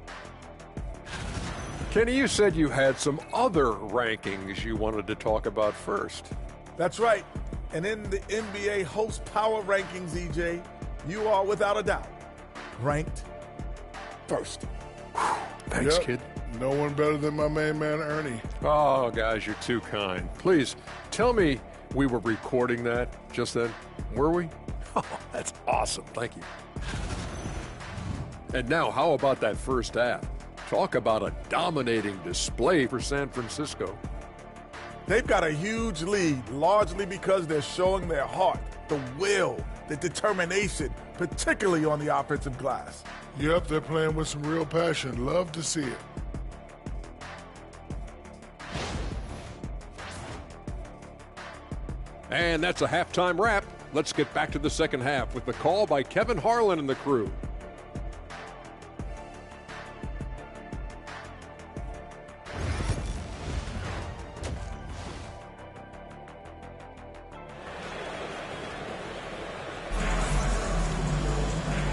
[SPEAKER 9] Kenny, you said you had some other rankings you wanted to talk about first.
[SPEAKER 10] That's right. And in the NBA host power rankings, EJ, you are without a doubt ranked first.
[SPEAKER 9] Thanks, kid.
[SPEAKER 8] No one better than my main man, Ernie.
[SPEAKER 9] Oh, guys, you're too kind. Please, tell me we were recording that just then. Were we? Oh, that's awesome. Thank you. And now, how about that first half? Talk about a dominating display for San Francisco.
[SPEAKER 10] They've got a huge lead, largely because they're showing their heart, the will, the determination, particularly on the offensive glass.
[SPEAKER 8] Yep, they're playing with some real passion. Love to see it.
[SPEAKER 9] And that's a halftime wrap. Let's get back to the second half with the call by Kevin Harlan and the crew.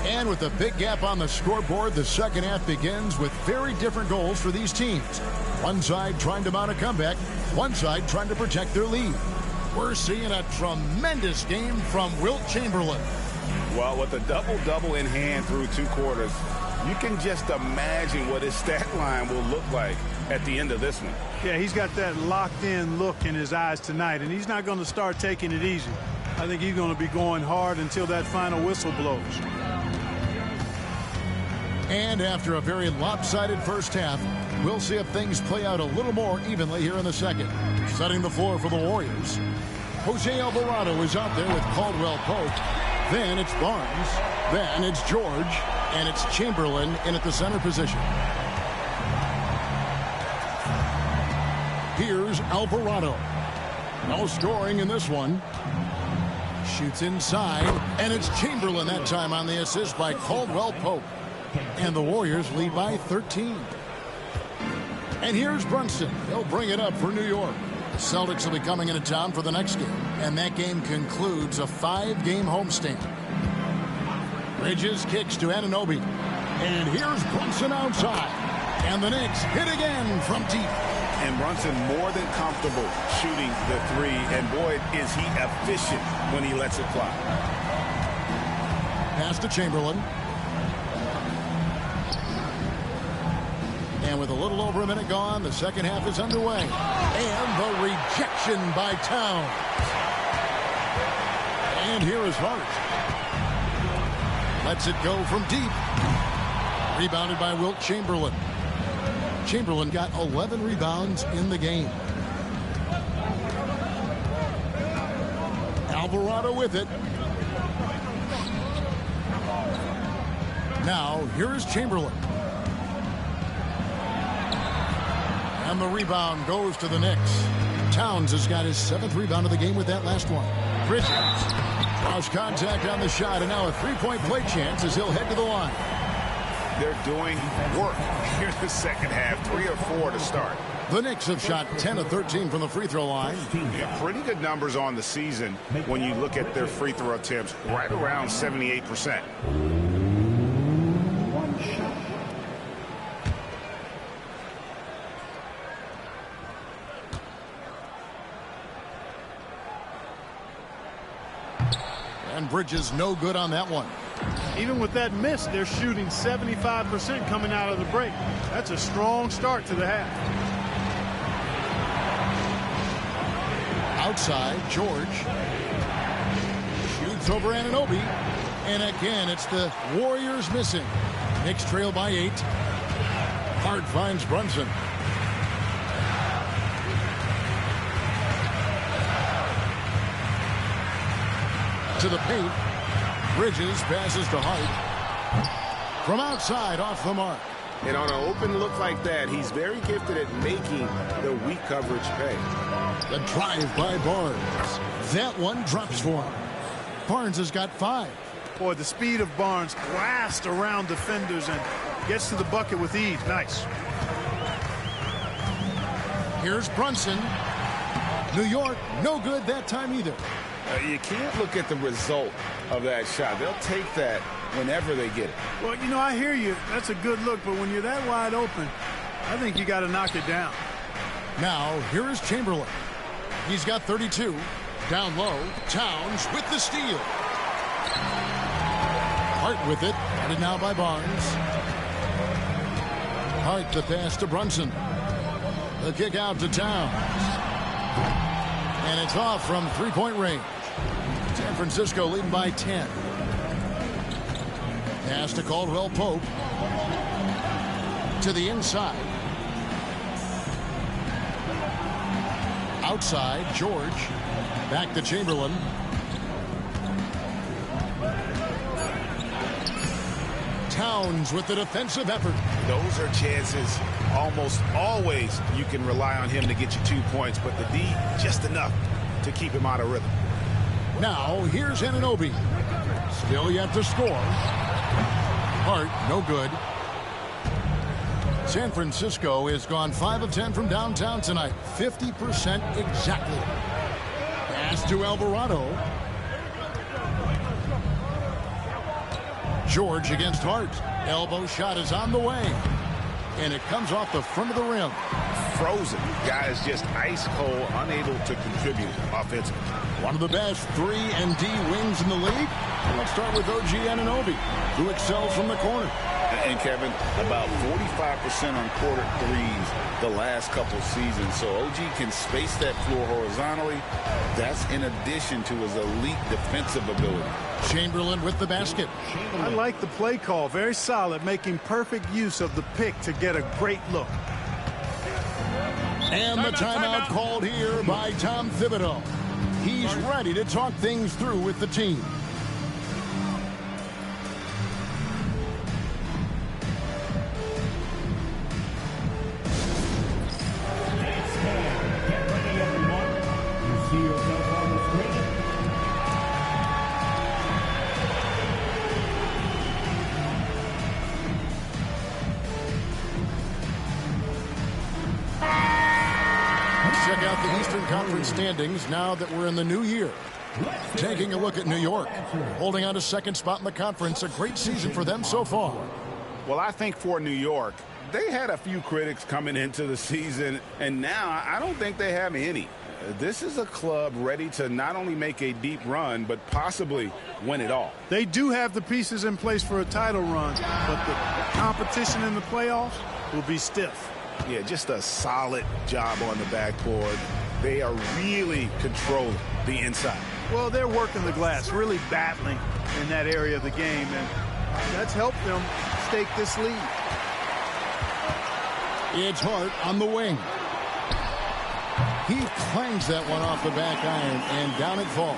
[SPEAKER 1] And with a big gap on the scoreboard, the second half begins with very different goals for these teams. One side trying to mount a comeback, one side trying to protect their lead. We're seeing a tremendous game from Wilt Chamberlain.
[SPEAKER 2] Well, with a double-double in hand through two quarters, you can just imagine what his stat line will look like at the end of this one.
[SPEAKER 3] Yeah, he's got that locked-in look in his eyes tonight, and he's not going to start taking it easy. I think he's going to be going hard until that final whistle blows.
[SPEAKER 1] And after a very lopsided first half, we'll see if things play out a little more evenly here in the second. Setting the floor for the Warriors, Jose Alvarado is out there with Caldwell Pope. Then it's Barnes. Then it's George. And it's Chamberlain in at the center position. Here's Alvarado. No scoring in this one. Shoots inside. And it's Chamberlain that time on the assist by Caldwell Pope. And the Warriors lead by 13. And here's Brunson. He'll bring it up for New York. The Celtics will be coming into town for the next game. And that game concludes a 5-game homestand. Bridges kicks to Anunoby. And here's Brunson outside. And the Knicks hit again from deep.
[SPEAKER 2] And Brunson more than comfortable shooting the three. And boy, is he efficient when he lets it fly.
[SPEAKER 1] Pass to Chamberlain. And with a little over a minute gone, the second half is underway. And the rejection by Towns. And here is Hart. Lets it go from deep. Rebounded by Wilt Chamberlain. Chamberlain got 11 rebounds in the game. Alvarado with it. Now, here is Chamberlain. And the rebound goes to the Knicks. Towns has got his 7th rebound of the game with that last one. Bridges draws contact on the shot, and now a three-point play chance as he'll head to the line.
[SPEAKER 2] They're doing work here in the second half, 3 or 4 to start.
[SPEAKER 1] The Knicks have shot 10 of 13 from the free throw line.
[SPEAKER 2] Yeah, pretty good numbers on the season when you look at their free throw attempts, right around 78%.
[SPEAKER 1] And Bridges no good on that one.
[SPEAKER 3] Even with that miss, they're shooting 75% coming out of the break. That's a strong start to the half.
[SPEAKER 1] Outside, George shoots over Anunoby. And again, it's the Warriors missing. Knicks trail by 8. Hart finds Brunson. To the paint. Bridges passes to Hart. From outside, off the mark.
[SPEAKER 2] And on an open look like that, he's very gifted at making the weak coverage pay.
[SPEAKER 1] The drive by Barnes. That one drops for him. Barnes has got 5.
[SPEAKER 3] Boy, the speed of Barnes blasts around defenders and gets to the bucket with ease. Nice.
[SPEAKER 1] Here's Brunson. New York, no good that time either.
[SPEAKER 6] You can't look at the result of that shot. They'll take that whenever they get it.
[SPEAKER 3] Well, you know, I hear you. That's a good look, but when you're that wide open, I think you got to knock it down.
[SPEAKER 1] Now, here is Chamberlain. He's got 32. Down low, Towns with the steal. Hart with it. Headed now by Barnes. Hart the pass to Brunson. The kick out to Towns. And it's off from three-point range. San Francisco leading by 10. Pass to Caldwell Pope. To the inside. Outside, George. Back to Chamberlain. Towns with the defensive effort.
[SPEAKER 2] Those are chances almost always you can rely on him to get you 2 points, but the D just enough to keep him out of rhythm.
[SPEAKER 1] Now here's Anunoby. Still yet to score. Hart, no good. San Francisco has gone 5 of 10 from downtown tonight. 50% exactly. Pass to Alvarado. George against Hart. Elbow shot is on the way. And it comes off the front of the rim.
[SPEAKER 2] Frozen. Guy is just ice cold, unable to contribute offensively.
[SPEAKER 1] One of the best 3 and D wings in the league. Let's start with OG Anunoby, who excels from the corner.
[SPEAKER 6] And Kevin, about 45% on quarter threes the last couple seasons. So OG can space that floor horizontally. That's in addition to his elite defensive ability.
[SPEAKER 1] Chamberlain with the basket.
[SPEAKER 3] I like the play call. Very solid, making perfect use of the pick to get a great look.
[SPEAKER 1] And the timeout called here by Tom Thibodeau. He's ready to talk things through with the team. Check out the Eastern Conference standings now that we're in the new year. Taking a look at New York, holding on to second spot in the conference. A great season for them so far.
[SPEAKER 2] Well, I think for New York, they had a few critics coming into the season, and now I don't think they have any. This is a club ready to not only make a deep run, but possibly win it all.
[SPEAKER 3] They do have the pieces in place for a title run, but the competition in the playoffs will be stiff.
[SPEAKER 2] Yeah, just a solid job on the backboard. They are really controlling the inside.
[SPEAKER 3] Well, they're working the glass, really battling in that area of the game, and that's helped them stake this lead.
[SPEAKER 1] It's Hart on the wing. He clangs that one off the back iron, and down it falls.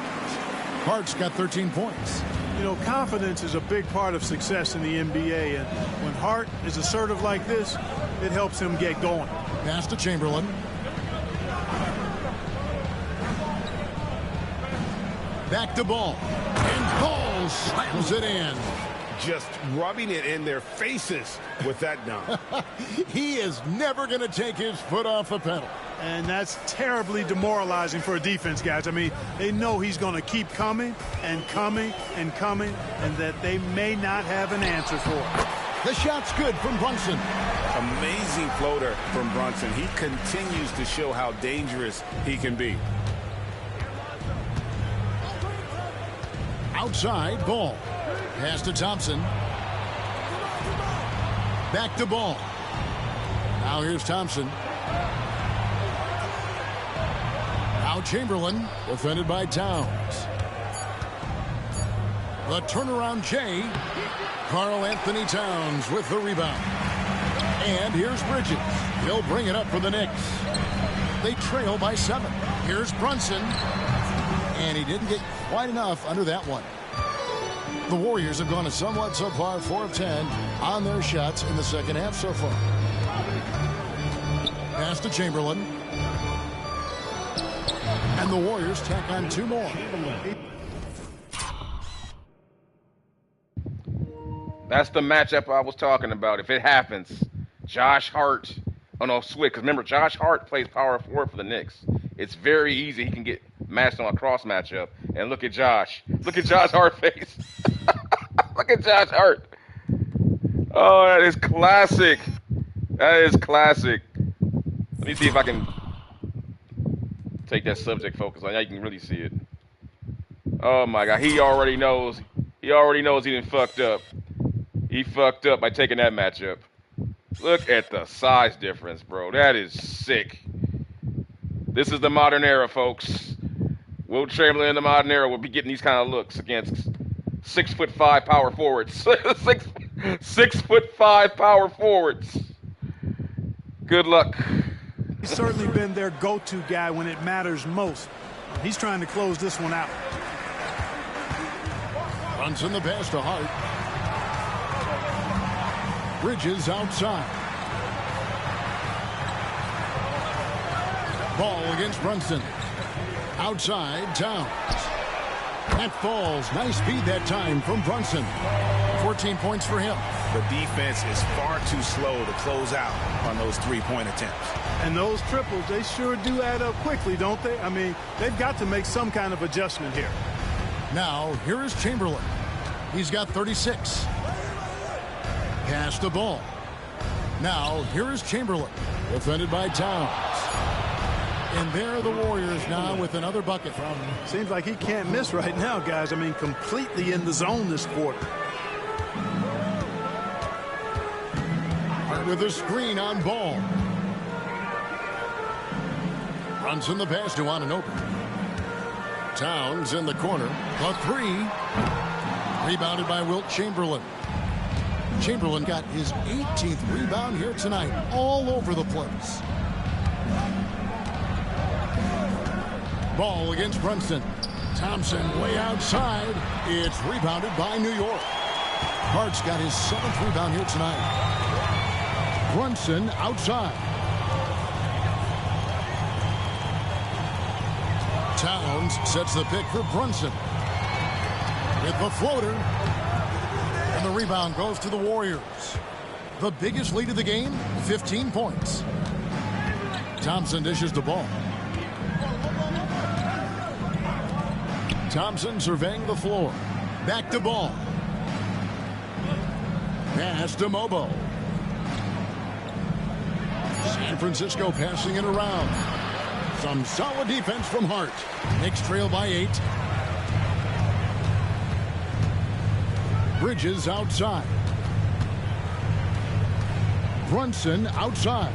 [SPEAKER 1] Hart's got 13 points.
[SPEAKER 3] You know, confidence is a big part of success in the NBA, and when Hart is assertive like this, it helps him get going.
[SPEAKER 1] Pass to Chamberlain. Back to Ball. And Ball slams it in.
[SPEAKER 2] Just rubbing it in their faces with that dunk.
[SPEAKER 1] He is never going to take his foot off the pedal.
[SPEAKER 3] And that's terribly demoralizing for a defense, guys. I mean, they know he's going to keep coming and coming and coming, and that they may not have an answer for it.
[SPEAKER 1] The shot's good from Brunson.
[SPEAKER 2] Amazing floater from Brunson. He continues to show how dangerous he can be.
[SPEAKER 1] Outside, Ball. Pass to Thompson. Back to Ball. Now here's Thompson. Now Chamberlain, defended by Towns. The turnaround J. Karl Anthony Towns with the rebound. And here's Bridges. He'll bring it up for the Knicks. They trail by 7. Here's Brunson. And he didn't get quite enough under that one. The Warriors have gone a somewhat subpar 4 of 10 on their shots in the second half so far. Pass to Chamberlain. And the Warriors tack on 2 more.
[SPEAKER 7] That's the matchup I was talking about. If it happens, Josh Hart. Oh, no, switch. Because remember, Josh Hart plays power forward for the Knicks. It's very easy. He can get matched on a cross matchup. And look at Josh. Look at Josh Hart's face. Look at Josh Hart. Oh, that is classic. That is classic. Let me see if I can take that subject focus on. Now you can really see it. Oh, my God. He already knows. He already knows he done fucked up. He fucked up by taking that matchup. Look at the size difference, bro. That is sick. This is the modern era, folks. Wilt Chamberlain in the modern era will be getting these kind of looks against 6'5" power forwards. 6'5" power forwards. Good luck.
[SPEAKER 3] He's certainly been their go-to guy when it matters most. He's trying to close this one out.
[SPEAKER 1] Runs in the pass to Hart. Bridges outside. Ball against Brunson. Outside, Towns. That falls. Nice speed that time from Brunson. 14 points for him.
[SPEAKER 2] The defense is far too slow to close out on those 3-point attempts.
[SPEAKER 3] And those triples, they sure do add up quickly, don't they? I mean, they've got to make some kind of adjustment here.
[SPEAKER 1] Now, here is Chamberlain. He's got 36. Pass the ball. Now, here is Chamberlain, defended by Towns. And there are the Warriors now with another bucket.
[SPEAKER 3] Seems like he can't miss right now, guys. I mean, completely in the zone this quarter.
[SPEAKER 1] Hart with a screen on Ball. Runs in the pass to Anunoby. Towns in the corner. A 3. Rebounded by Wilt Chamberlain. Chamberlain got his 18th rebound here tonight, all over the place. Ball against Brunson. Thompson way outside. It's rebounded by New York. Hart's got his 7th rebound here tonight. Brunson outside. Towns sets the pick for Brunson. With the floater. And the rebound goes to the Warriors. The biggest lead of the game, 15 points. Thompson dishes the ball. Thompson surveying the floor. Back to Ball. Pass to Mobo. San Francisco passing it around. Some solid defense from Hart. Knicks trail by 8. Bridges outside. Brunson outside.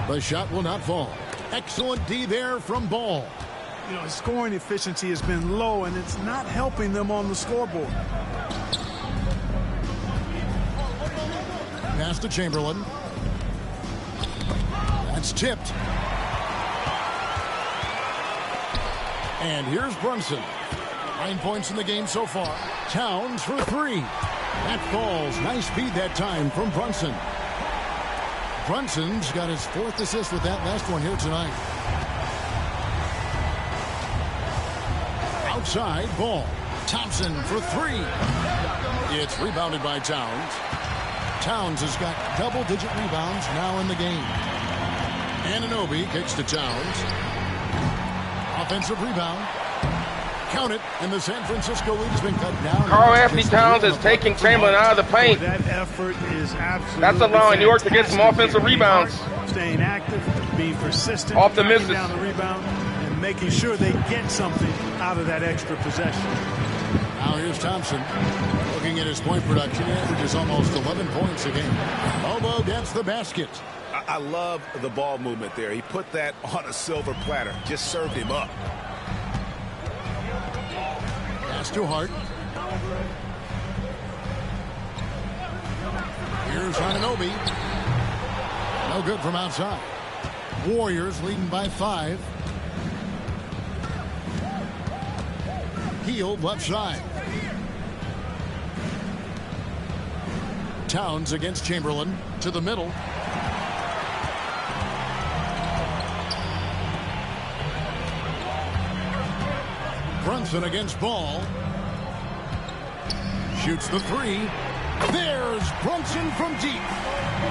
[SPEAKER 1] The shot will not fall. Excellent D there from Ball.
[SPEAKER 3] You know, his scoring efficiency has been low, and it's not helping them on the scoreboard.
[SPEAKER 1] Pass to Chamberlain. That's tipped. And here's Brunson. 9 points in the game so far. Towns for 3. That falls. Nice speed that time from Brunson. Brunson's got his 4th assist with that last one here tonight. Outside, Ball. Thompson for 3. It's rebounded by Towns. Towns has got double-digit rebounds now in the game. Anunoby kicks to Towns. Offensive rebound. Count it, and the San Francisco lead has been cut down.
[SPEAKER 7] Karl Anthony Towns is taking Chamberlain out of the paint.
[SPEAKER 3] That effort is absolutely
[SPEAKER 7] That's allowing New York to get some offensive rebounds.
[SPEAKER 3] Staying active, being persistent,
[SPEAKER 7] Off the misses.
[SPEAKER 3] down the rebound, and making sure they get something out of that extra possession.
[SPEAKER 1] Now here's Thompson. Looking at his point production, he averages almost 11 points a game. Elbow gets the basket.
[SPEAKER 2] I love the ball movement there. He put that on a silver platter. Just served him up.
[SPEAKER 1] Pass to Hart. Here's Anunoby. No good from outside. Warriors leading by 5. Hield left side. Towns against Chamberlain to the middle. Brunson against Ball. Shoots the 3. There's Brunson from deep.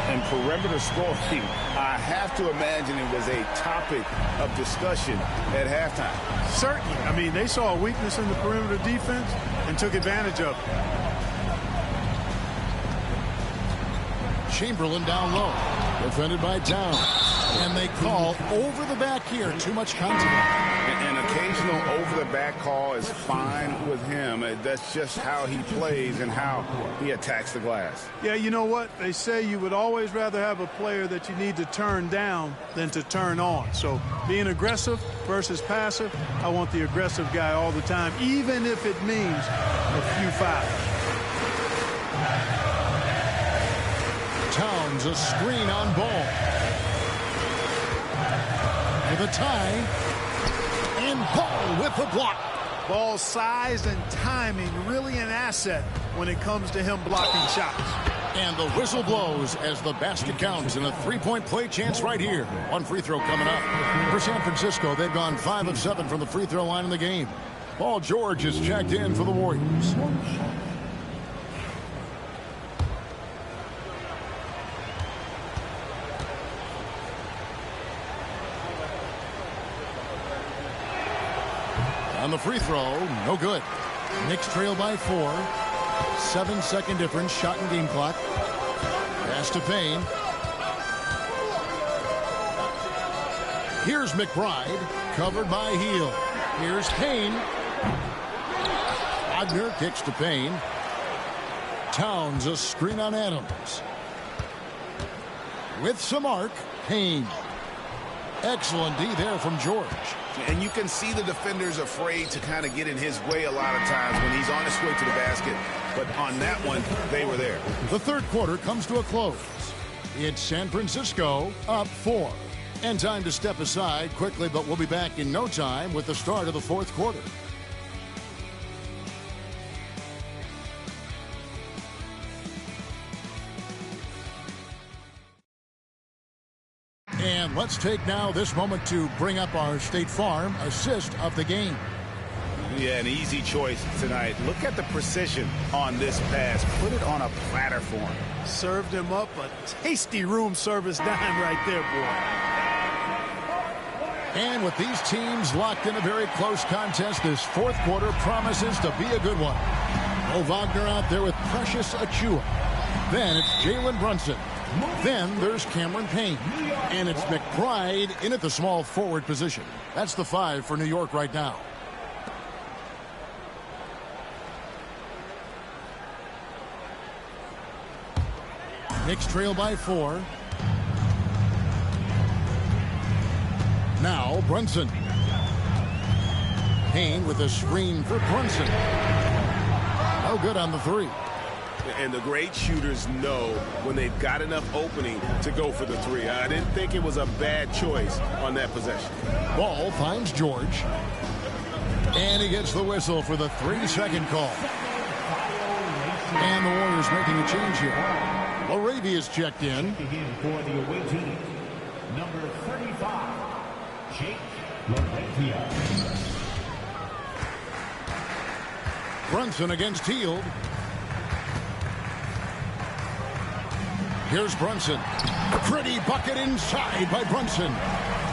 [SPEAKER 2] And perimeter scoring, I have to imagine it was a topic of discussion at halftime.
[SPEAKER 3] Certainly. I mean, they saw a weakness in the perimeter defense and took advantage of it.
[SPEAKER 1] Chamberlain down low. Defended by Towns. And they call over the back here. Too much contact.
[SPEAKER 2] An occasional over-the-back call is fine with him. That's just how he plays and how he attacks the glass.
[SPEAKER 3] Yeah, you know what? They say you would always rather have a player that you need to turn down than to turn on. So being aggressive versus passive, I want the aggressive guy all the time, even if it means a few fouls.
[SPEAKER 1] Towns a screen on Ball. With a tie. And Ball with the block.
[SPEAKER 3] Ball's size and timing really an asset when it comes to him blocking shots.
[SPEAKER 1] And the whistle blows as the basket counts and a 3-point play chance right here. One free throw coming up. For San Francisco, they've gone 5 of 7 from the free throw line in the game. Paul George is checked in for the Warriors. On the free throw, no good. Knicks trail by 4. 7-second difference, shot and game clock. Pass to Payne. Here's McBride, covered by Hield. Here's Payne. Wagner kicks to Payne. Towns a screen on Adams. With some arc, Payne. Excellent D there from George.
[SPEAKER 2] And you can see the defenders afraid to kind of get in his way a lot of times when he's on his way to the basket. But on that one, they were there.
[SPEAKER 1] The third quarter comes to a close. It's San Francisco up 4. And time to step aside quickly, but we'll be back in no time with the start of the fourth quarter. And let's take now this moment to bring up our State Farm assist of the game.
[SPEAKER 2] Yeah, an easy choice tonight. Look at the precision on this pass. Put it on a platter for him.
[SPEAKER 3] Served him up a tasty room service dime right there, boy.
[SPEAKER 1] And with these teams locked in a very close contest, this fourth quarter promises to be a good one. Mo Wagner out there with Precious Achiuwa. Then it's Jalen Brunson. Then there's Cameron Payne. And it's McBride in at the small forward position. That's the 5 for New York right now. Knicks trail by 4. Now Brunson. Payne with a screen for Brunson. No good on the 3.
[SPEAKER 2] And the great shooters know when they've got enough opening to go for the 3. I didn't think it was a bad choice on that possession.
[SPEAKER 1] Ball finds George. And he gets the whistle for the 3-second call. And the Warriors making a change here. Laravia's checked in.
[SPEAKER 4] For the away team, number 35, Jake Laravia.
[SPEAKER 1] Brunson against Hield. Here's Brunson. Pretty bucket inside by Brunson.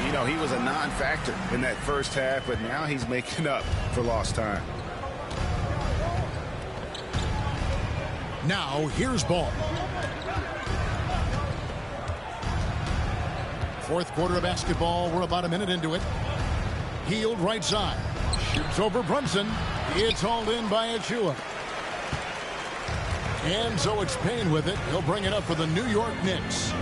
[SPEAKER 2] You know, he was a non-factor in that first half, but now he's making up for lost time.
[SPEAKER 1] Now here's Ball. Fourth quarter of basketball. We're about a minute into it. Hield right side. Shoots over Brunson. It's hauled in by Achua. And so it's Payne with it. He'll bring it up for the New York Knicks.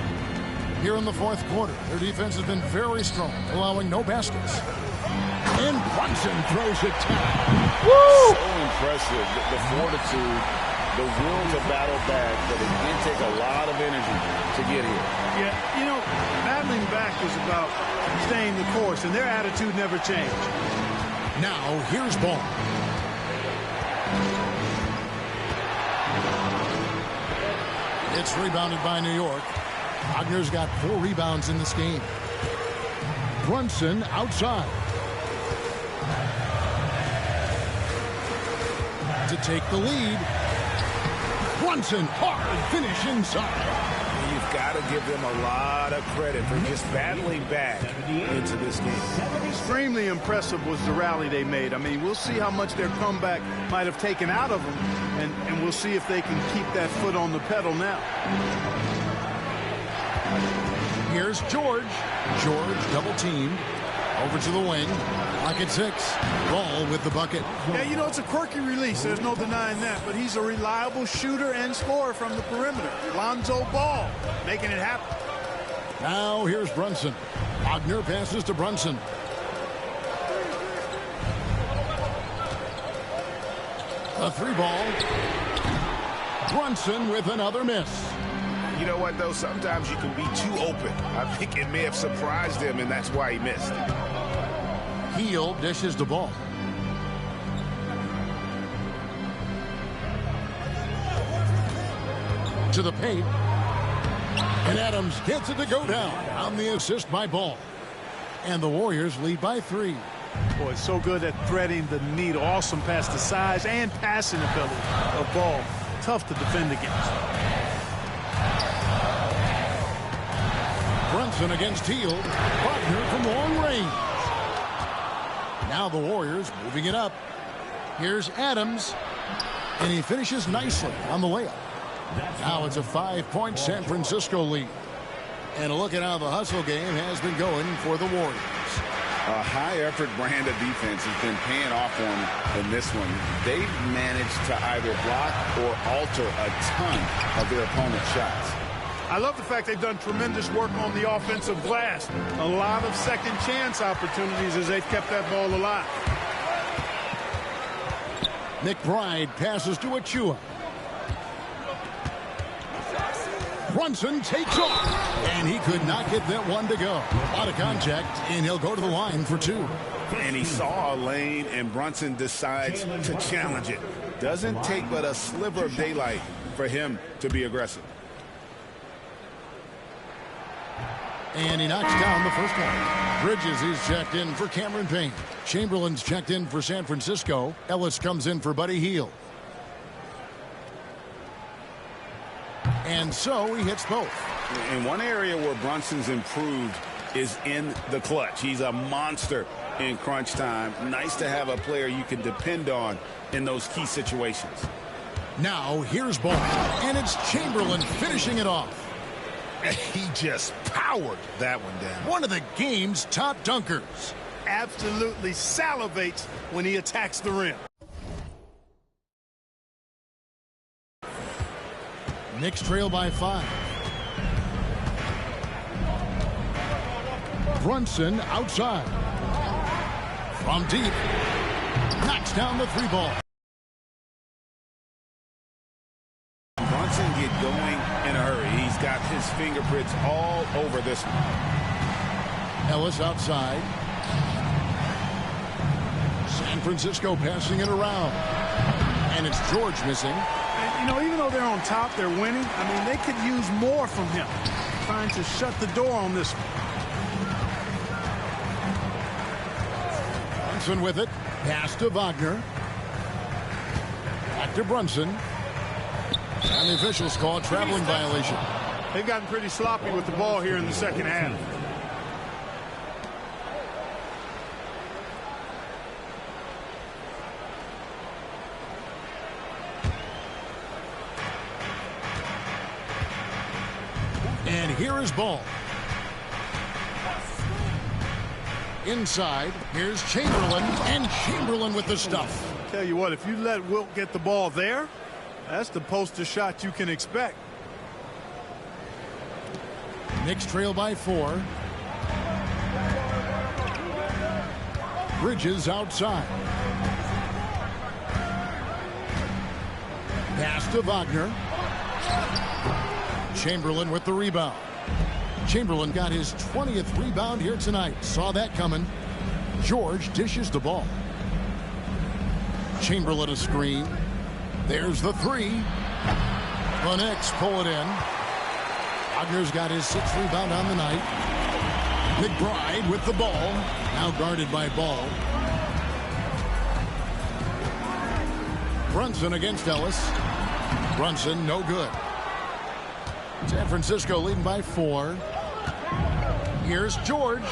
[SPEAKER 1] Here in the fourth quarter, their defense has been very strong, allowing no baskets. And Brunson throws it down.
[SPEAKER 6] Woo! So impressive. The fortitude, the will to battle back, but it can take a lot of energy to get here.
[SPEAKER 3] Yeah, you know, battling back is about staying the course, and their attitude never changed.
[SPEAKER 1] Now, here's ball. It's rebounded by New York. Wagner's got 4 rebounds in this game. Brunson outside. To take the lead. Brunson, hard finish inside.
[SPEAKER 2] You've got to give them a lot of credit for just battling back into this game.
[SPEAKER 3] Extremely impressive was the rally they made. I mean, we'll see how much their comeback might have taken out of them, and we'll see if they can keep that foot on the pedal now.
[SPEAKER 1] Here's George. George double-teamed. Over to the wing. Pocket 6. Ball with the bucket.
[SPEAKER 3] Yeah, you know, it's a quirky release. There's no denying that. But he's a reliable shooter and scorer from the perimeter. Lonzo Ball making it happen.
[SPEAKER 1] Now here's Brunson. Wagner passes to Brunson. A 3-ball. Brunson with another miss.
[SPEAKER 2] You know what, though? Sometimes you can be too open. I think it may have surprised him, and that's why he missed.
[SPEAKER 1] Heel dishes the ball. To the paint. And Adams gets it to go down on the assist by Ball. And the Warriors lead by 3.
[SPEAKER 3] Boy, so good at threading the needle. Awesome past the size and passing ability of Ball. Tough to defend against.
[SPEAKER 1] Brunson against Hield. Wagner from long range. Now the Warriors moving it up. Here's Adams. And he finishes nicely on the layup. Now it's a 5-point San Francisco lead. And a look at how the hustle game has been going for the Warriors.
[SPEAKER 6] A high-effort brand of defense has been paying off for them in this one. They've managed to either block or alter a ton of their opponent's shots.
[SPEAKER 3] I love the fact they've done tremendous work on the offensive glass. A lot of second chance opportunities as they've kept that ball alive.
[SPEAKER 1] McBride passes to Achua. Brunson takes off, and he could not get that one to go. A lot of contact, and he'll go to the line for 2.
[SPEAKER 2] And he saw a lane, and Brunson decides to challenge it. Doesn't take but a sliver of daylight for him to be aggressive.
[SPEAKER 1] And he knocks down the first one. Bridges is checked in for Cameron Payne. Chamberlain's checked in for San Francisco. Ellis comes in for Buddy Hield. And so he hits both.
[SPEAKER 2] In one area where Brunson's improved is in the clutch. He's a monster in crunch time. Nice to have a player you can depend on in those key situations.
[SPEAKER 1] Now here's Ball. And it's Chamberlain finishing it off.
[SPEAKER 2] He just powered that one down.
[SPEAKER 1] One of the game's top dunkers.
[SPEAKER 3] Absolutely salivates when he attacks the rim.
[SPEAKER 1] Knicks trail by 5. Brunson outside. From deep. Knocks down the 3-ball.
[SPEAKER 2] Brunson get going in a hurry. He's got his fingerprints all over this one.
[SPEAKER 1] Ellis outside. San Francisco passing it around. And it's George missing.
[SPEAKER 3] And, you know, even though they're on top, they're winning. I mean, they could use more from him. Trying to shut the door on this one.
[SPEAKER 1] Brunson with it. Pass to Wagner. Back to Brunson. And the officials call a traveling violation.
[SPEAKER 3] They've gotten pretty sloppy with the ball here in the second half.
[SPEAKER 1] And here is Ball. Inside, here's Chamberlain, and Chamberlain with the stuff.
[SPEAKER 3] Tell you what, if you let Wilt get the ball there, that's the poster shot you can expect.
[SPEAKER 1] Knicks trail by 4. Bridges outside. Pass to Wagner. Chamberlain with the rebound. Chamberlain got his 20th rebound here tonight. Saw that coming. George dishes the ball. Chamberlain a screen. There's the 3. The Knicks pull it in. Wagner's got his 6th rebound on the night. McBride with the ball. Now guarded by Ball. Brunson against Ellis. Brunson no good. San Francisco leading by 4. Here's George.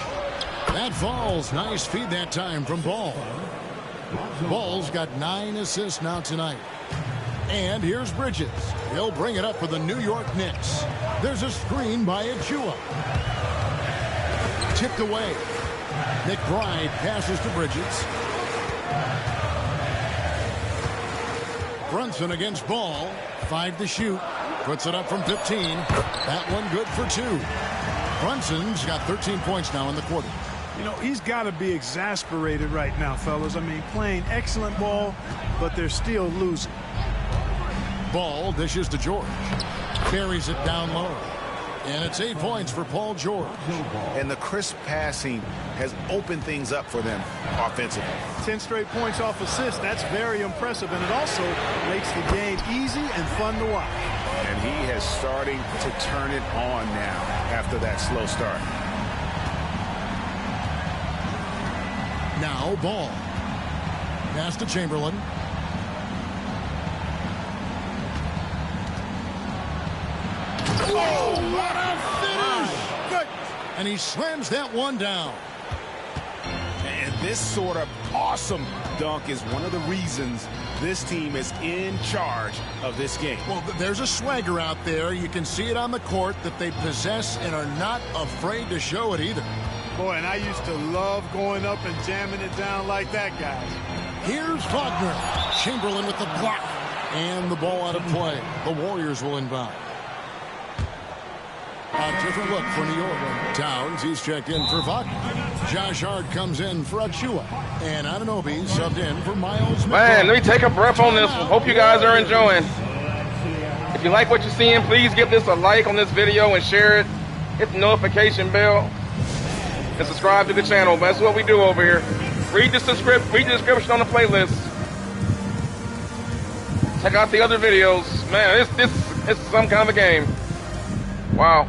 [SPEAKER 1] That falls. Nice feed that time from Ball. Ball's got 9 assists now tonight. And here's Bridges. He'll bring it up for the New York Knicks. There's a screen by Achua. Tipped away. McBride passes to Bridges. Brunson against Ball. 5 to shoot. Puts it up from 15. That one good for 2. Brunson's got 13 points now in the quarter.
[SPEAKER 3] You know, he's got to be exasperated right now, fellas. I mean, playing excellent ball, but they're still losing.
[SPEAKER 1] Ball dishes to George. Carries it down low. And it's 8 points for Paul George.
[SPEAKER 2] And the crisp passing has opened things up for them offensively.
[SPEAKER 3] 10 straight points off assists. That's very impressive. And it also makes the game easy and fun to watch.
[SPEAKER 2] And he is starting to turn it on now after that slow start.
[SPEAKER 1] Now Ball. Pass to Chamberlain. Oh, what a finish! And he slams that one down.
[SPEAKER 2] And this sort of awesome dunk is one of the reasons this team is in charge of this game.
[SPEAKER 1] Well, there's a swagger out there. You can see it on the court that they possess and are not afraid to show it either.
[SPEAKER 3] Boy, and I used to love going up and jamming it down like that, guys.
[SPEAKER 1] Here's Wagner. Chamberlain with the block. And the ball out of play. The Warriors will inbound. A different look for New York. Towns, he's checked in for Wagner. Josh Hart comes in for Achua. And Anunoby subbed in for Miles.
[SPEAKER 7] Man, let me take a breath on this one. Hope you guys are enjoying. If you like what you're seeing, please give this a like on this video and share it. Hit the notification bell. And subscribe to the channel. That's what we do over here. Read the description on the playlist. Check out the other videos. Man, it's some kind of a game. Wow.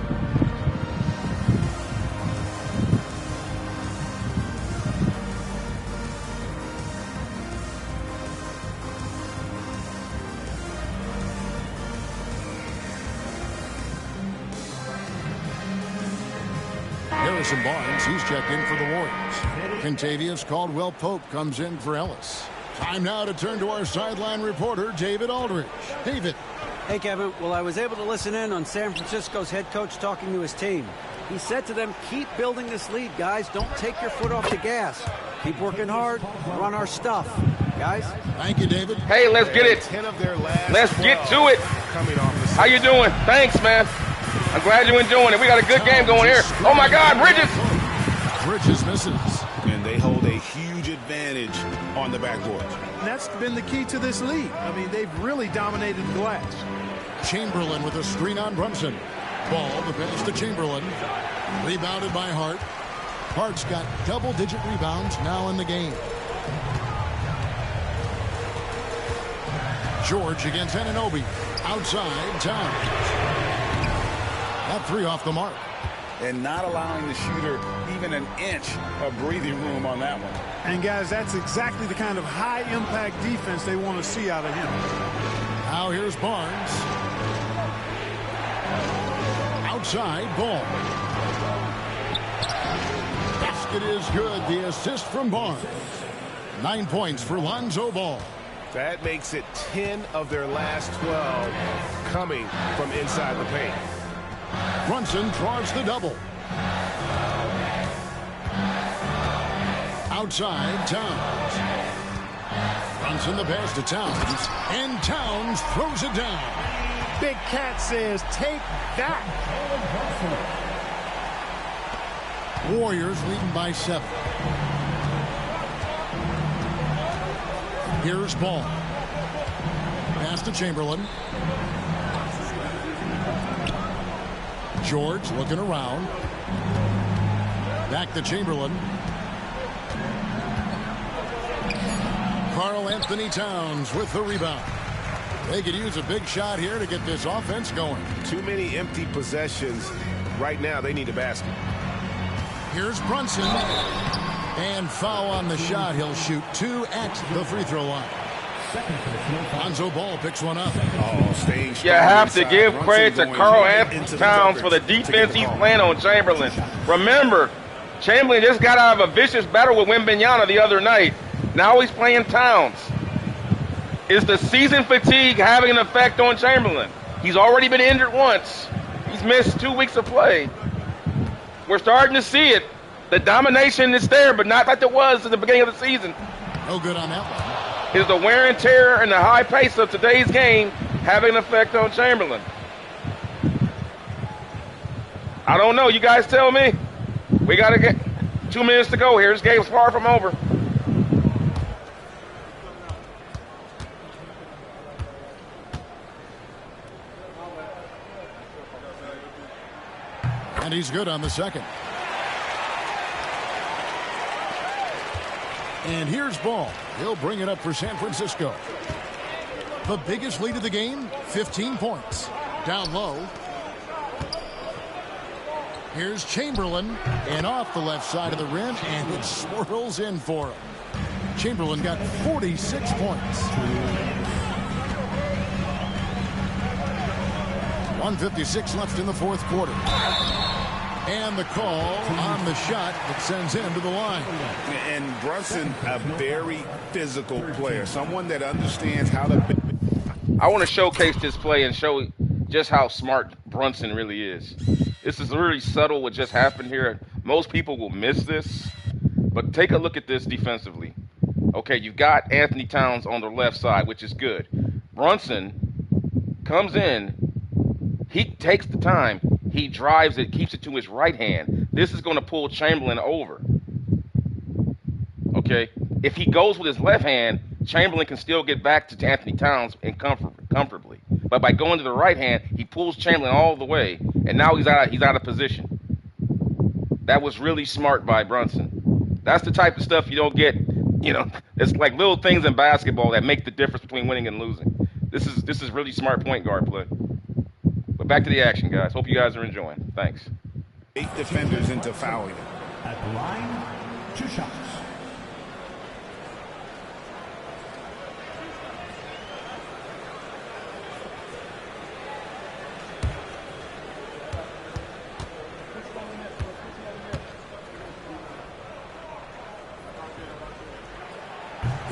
[SPEAKER 1] Harrison Barnes, he's checked in for the Warriors. Contavious Caldwell-Pope comes in for Ellis. Time now to turn to our sideline reporter, David Aldridge. David.
[SPEAKER 5] Hey, Kevin. Well, I was able to listen in on San Francisco's head coach talking to his team. He said to them, keep building this lead, guys. Don't take your foot off the gas. Keep working hard. Run our stuff. Guys?
[SPEAKER 1] Thank you, David.
[SPEAKER 7] Hey, let's get it. Let's get to it. How you doing? Thanks, man. I'm glad you're enjoying it. We got a good game going here. Oh, my God, Bridges.
[SPEAKER 1] Bridges misses.
[SPEAKER 2] And they hold a huge advantage on the backboard.
[SPEAKER 3] And that's been the key to this league. I mean, they've really dominated the glass.
[SPEAKER 1] Chamberlain with a screen on Brunson. Ball, the pass to Chamberlain. Rebounded by Hart. Hart's got double-digit rebounds now in the game. George against Anunoby. Outside, Towns. That 3 off the mark.
[SPEAKER 6] And not allowing the shooter even an inch of breathing room on that one.
[SPEAKER 3] And, guys, that's exactly the kind of high-impact defense they want to see out of him.
[SPEAKER 1] Now here's Barnes. Outside, Ball. Basket is good. The assist from Barnes. 9 points for Lonzo Ball.
[SPEAKER 2] That makes it 10 of their last 12 coming from inside the paint.
[SPEAKER 1] Outside, Towns. Brunson the pass to Towns, and Towns throws it down.
[SPEAKER 3] Big Cat says, take that.
[SPEAKER 1] Warriors leading by 7. Here's Ball. Pass to Chamberlain. George looking around. Back to Chamberlain. Karl Anthony Towns with the rebound. They could use a big shot here to get this offense going.
[SPEAKER 2] Too many empty possessions. Right now, they need a basket.
[SPEAKER 1] Here's Brunson. And foul on the shot. He'll shoot 2 at the free throw line. Lonzo Ball picks one up.
[SPEAKER 2] Staying strong.
[SPEAKER 7] You have to
[SPEAKER 2] inside.
[SPEAKER 7] give
[SPEAKER 2] Brunson
[SPEAKER 7] credit to
[SPEAKER 2] going
[SPEAKER 7] Karl
[SPEAKER 2] into
[SPEAKER 7] Anthony
[SPEAKER 2] the
[SPEAKER 7] Towns for the defense he's playing on Chamberlain. Remember, Chamberlain just got out of a vicious battle with Wembanyama the other night. Now he's playing Towns. Is the season fatigue having an effect on Chamberlain? He's already been injured once. He's missed 2 weeks of play. We're starting to see it. The domination is there, but not like it was at the beginning of the season.
[SPEAKER 1] No good on that one.
[SPEAKER 7] Is the wear and tear and the high pace of today's game having an effect on Chamberlain? I don't know. You guys tell me. We got to get 2 minutes to go here. This game's far from over.
[SPEAKER 1] And he's good on the second. And here's Ball. He'll bring it up for San Francisco. The biggest lead of the game, 15 points. Down low. Here's Chamberlain. And off the left side of the rim, and it swirls in for him. Chamberlain got 46 points. 1:56 left in the fourth quarter. And the call on the shot that sends him to the line.
[SPEAKER 2] And Brunson, a very physical player, someone that understands how to.
[SPEAKER 7] I want to showcase this play and show just how smart Brunson really is. This is really subtle what just happened here. Most people will miss this, but take a look at this defensively. Okay, you've got Anthony Towns on the left side, which is good. Brunson comes in, he takes the time, he drives it, keeps it to his right hand. This is going to pull Chamberlain over. Okay, if he goes with his left hand, Chamberlain can still get back to Anthony Towns and comfortably. But by going to the right hand, he pulls Chamberlain all the way, and now he's out of position. That was really smart by Brunson. That's the type of stuff you don't get. You know, it's like little things in basketball that make the difference between winning and losing. This is really smart point guard play. But back to the action, guys. Hope you guys are enjoying. Thanks.
[SPEAKER 2] 8 defenders into fouling.
[SPEAKER 4] At the line, 2 shots.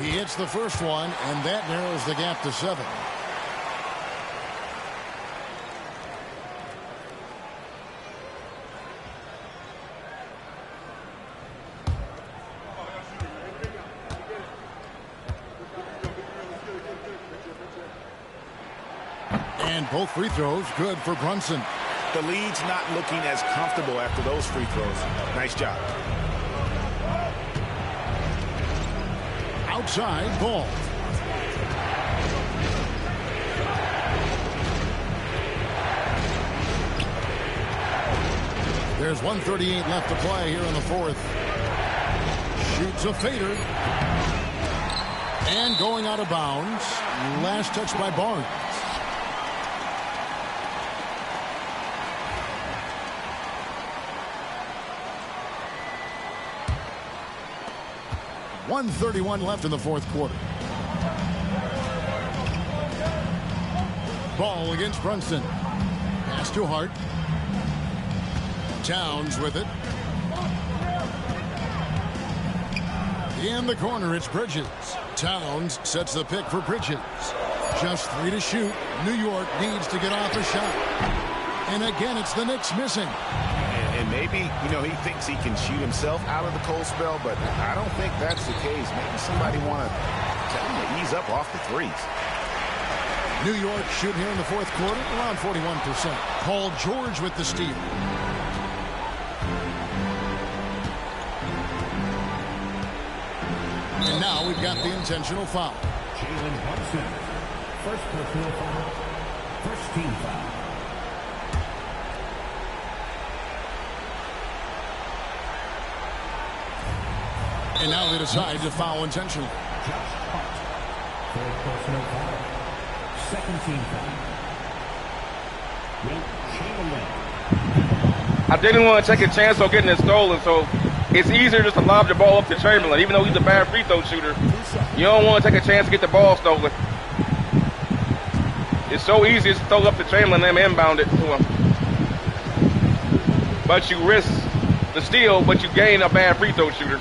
[SPEAKER 1] He hits the first one, and that narrows the gap to 7. And both free throws good for Brunson.
[SPEAKER 2] The lead's not looking as comfortable after those free throws. Nice job.
[SPEAKER 1] Outside Ball. There's 1:38 left to play here in the fourth. Shoots a fader. And going out of bounds. Last touch by Barnes. .131 left in the fourth quarter. Ball against Brunson. Pass to Hart. Towns with it. In the corner, it's Bridges. Towns sets the pick for Bridges. Just 3 to shoot. New York needs to get off a shot. And again, it's the Knicks missing.
[SPEAKER 2] And maybe, he thinks he can shoot himself out of the cold spell, but I don't think that's the case. Maybe somebody want to tell him to ease up off the threes.
[SPEAKER 1] New York shoot here in the fourth quarter, around 41%. Paul George with the steal. And now we've got the intentional foul.
[SPEAKER 4] Jalen Brunson, first personal foul, first team foul.
[SPEAKER 1] And now they decide to foul intentionally.
[SPEAKER 4] Josh Hart, third personal foul, second team foul. Wilt Chamberlain.
[SPEAKER 7] I didn't want to take a chance on getting it stolen, so it's easier just to lob the ball up to Chamberlain. Even though he's a bad free throw shooter, you don't want to take a chance to get the ball stolen. It's so easy to throw up to Chamberlain and then inbound it to him. But you risk the steal, but you gain a bad free throw shooter.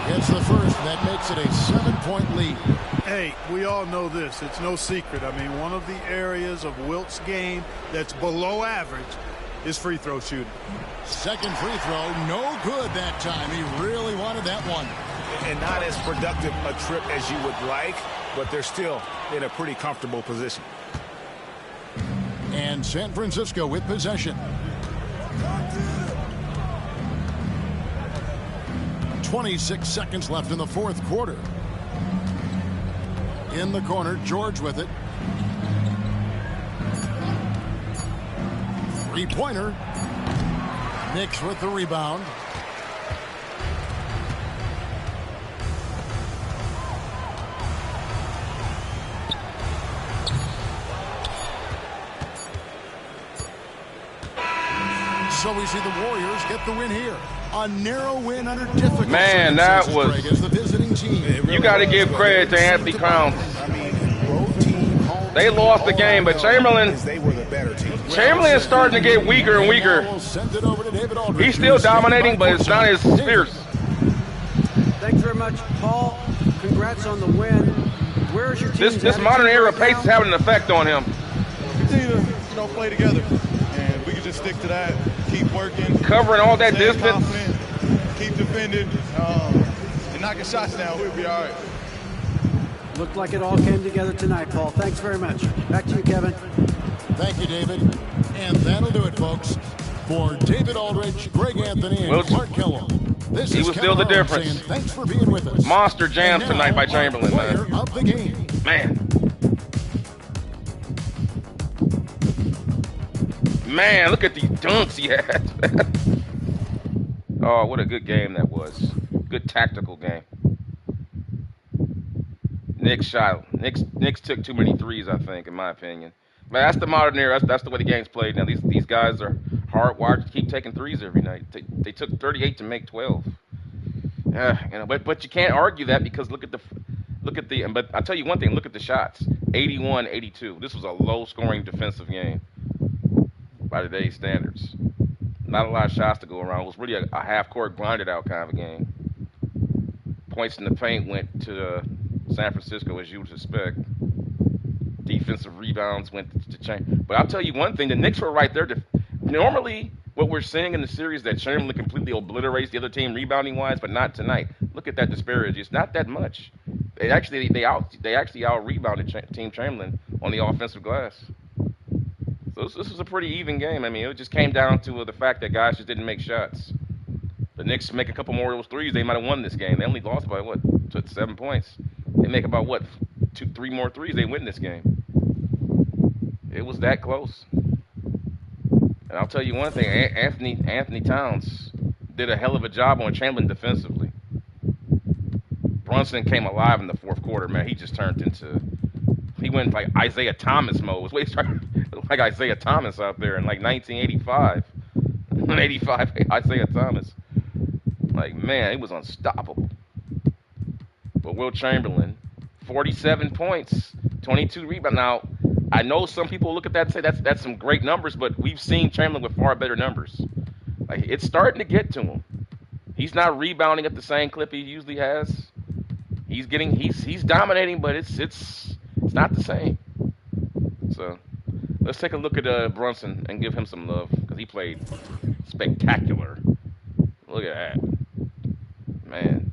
[SPEAKER 1] Gets the first, and that makes it a 7-point lead.
[SPEAKER 3] Hey, we all know this. It's no secret. I mean, one of the areas of Wilt's game that's below average is free throw shooting.
[SPEAKER 1] Second free throw, no good that time. He really wanted that one.
[SPEAKER 2] And not as productive a trip as you would like, but they're still in a pretty comfortable position.
[SPEAKER 1] And San Francisco with possession. 26 seconds left in the fourth quarter. In the corner, George with it. Three-pointer. Knicks with the rebound. So we see the Warriors get the win here. A narrow win under difficult
[SPEAKER 7] Man, that was...
[SPEAKER 1] as the visiting team.
[SPEAKER 7] You got to give credit to Anthony Towns. They lost the game, but Chamberlain is starting to get weaker and weaker. He's still dominating, but it's not as fierce.
[SPEAKER 5] Thanks very much, Paul. Congrats on the win. Where's your team?
[SPEAKER 7] This modern era pace is having an effect on him.
[SPEAKER 11] Continue to play together, and we can just stick to that. Keep working,
[SPEAKER 7] covering all that distance,
[SPEAKER 11] keep defending, and knocking shots down. We'll be all right.
[SPEAKER 5] Looked like it all came together tonight, Paul. Thanks very much. Back to you, Kevin.
[SPEAKER 1] Thank you, David. And that'll do it, folks. For David Aldridge, Greg Anthony, and Clark Kellogg.
[SPEAKER 7] He was still the difference.
[SPEAKER 1] Saying, thanks for being with us.
[SPEAKER 7] Monster jams tonight by Chamberlain, man.
[SPEAKER 1] Of the game.
[SPEAKER 7] Man, look at these dunks he had. Oh, what a good game that was. Good tactical game. Knicks took too many threes, I think, in my opinion. But that's the modern era. That's the way the game's played now. These guys are hardwired to keep taking threes every night. They took 38 to make 12. But you can't argue that because look at the. But I'll tell you one thing. Look at the shots. 81-82. This was a low-scoring defensive game by today's standards. Not a lot of shots to go around. It was really a half-court grinded-out kind of a game. Points in the paint went to San Francisco, as you would suspect. Defensive rebounds went to Chamberlain. But I'll tell you one thing. The Knicks were right there. Normally, what we're seeing in the series is that Chamberlain completely obliterates the other team rebounding-wise, but not tonight. Look at that disparity. It's not that much. They actually out-rebounded Team Chamberlain on the offensive glass. So this was a pretty even game. I mean, it just came down to the fact that guys just didn't make shots. The Knicks make a couple more of those threes, they might have won this game. They only lost by, 7 points. They make about, 2-3 more threes, they win this game. It was that close. And I'll tell you one thing, Anthony Towns did a hell of a job on Chamberlain defensively. Brunson came alive in the fourth quarter, man. He just turned into... He went like Isaiah Thomas mode. He started like Isaiah Thomas out there in like 1985. 85 Isaiah Thomas. Like, man, it was unstoppable. But Wilt Chamberlain, 47 points, 22 rebounds. Now, I know some people look at that and say that's some great numbers, but we've seen Chamberlain with far better numbers. Like, it's starting to get to him. He's not rebounding at the same clip he usually has. He's dominating, but it's not the same. So let's take a look at Brunson and give him some love. because he played spectacular. Look at that. Man.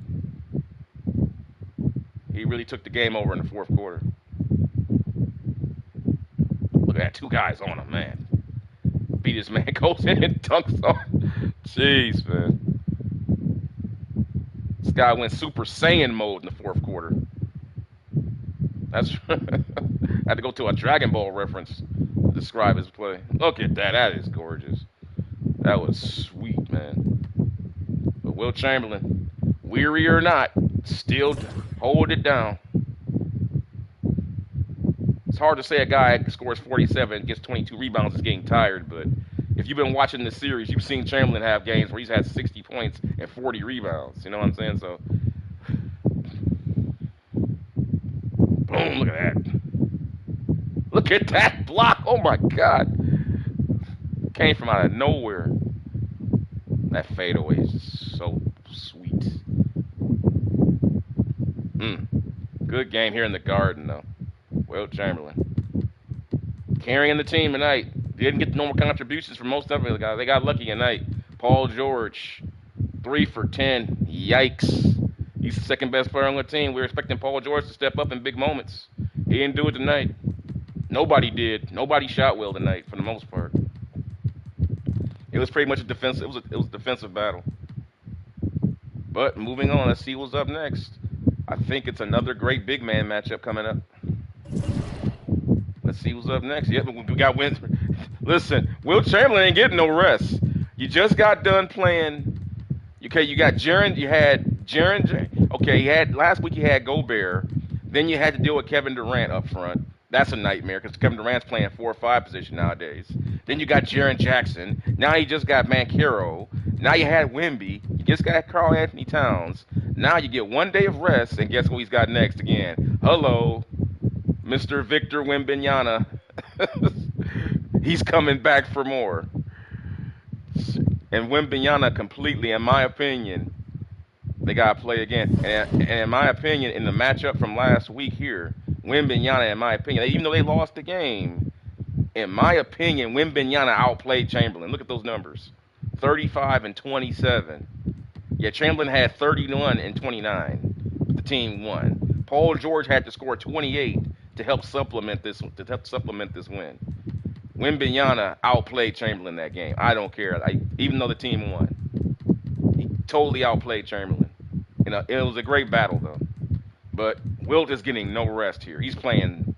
[SPEAKER 7] He really took the game over in the fourth quarter. Look at that. 2 guys on him, man. Beat his man, goes in and dunks on. Jeez, man. This guy went Super Saiyan mode in the fourth quarter. That's I had to go to a Dragon Ball reference to describe his play. Look at that. That is gorgeous. That was sweet, man. But Wilt Chamberlain, weary or not, still hold it down. It's hard to say a guy scores 47, gets 22 rebounds is getting tired, but if you've been watching this series, you've seen Chamberlain have games where he's had 60 points and 40 rebounds. You know what I'm saying? So, boom, look at that. Look at that block. Oh, my God. Came from out of nowhere. That fadeaway is just so sweet. Good game here in the Garden, though. Wilt Chamberlain. Carrying the team tonight. Didn't get the normal contributions from most of the guys. They got lucky tonight. Paul George, 3 for 10. Yikes. He's the second best player on the team. We were expecting Paul George to step up in big moments. He didn't do it tonight. Nobody did. Nobody shot well tonight for the most part. It was pretty much a defensive. It was a defensive battle. But moving on, let's see what's up next. I think it's another great big man matchup coming up. Let's see what's up next. Yep, we got wins. Listen, Wilt Chamberlain ain't getting no rest. You just got done playing. Okay, you got Jaren. You had Jaren. Okay, last week you had Gobert. Then you had to deal with Kevin Durant up front. That's a nightmare because Kevin Durant's playing 4 or 5 position nowadays. Then you got Jaren Jackson. Now you just got Banchero. Now you had Wemby. You just got Karl Anthony Towns. Now you get 1 day of rest, and guess what he's got next again? Hello, Mr. Victor Wembanyama. He's coming back for more. And Wembanyama completely, in my opinion, they got to play again. And in my opinion, in the matchup from last week here, Wembanyama, in my opinion, even though they lost the game, in my opinion, Wembanyama outplayed Chamberlain. Look at those numbers. 35 and 27. Yeah, Chamberlain had 31 and 29. But the team won. Paul George had to score 28 to help supplement this win. Wembanyama outplayed Chamberlain that game. I don't care. Even though the team won, he totally outplayed Chamberlain. You know, it was a great battle though. But Wilt is getting no rest here. He's playing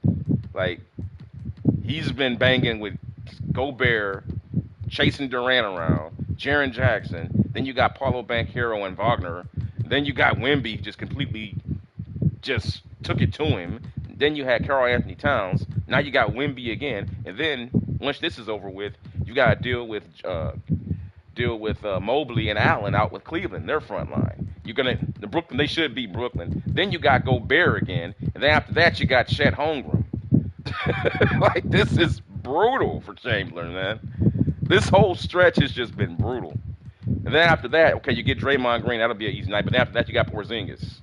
[SPEAKER 7] like he's been banging with Gobert, chasing Durant around, Jaren Jackson. Then you got Paolo Banchero and Wagner. Then you got Wemby just completely just took it to him. Then you had Karl Anthony Towns. Now you got Wemby again. And then once this is over with, you got to deal with Mobley and Allen out with Cleveland, their front line. The Brooklyn, they should beat Brooklyn. Then you got Gobert again. And then after that, you got Chet Holmgren. Like, this is brutal for Chamberlain, man. This whole stretch has just been brutal. And then after that, okay, you get Draymond Green. That'll be an easy night. But after that, you got Porzingis.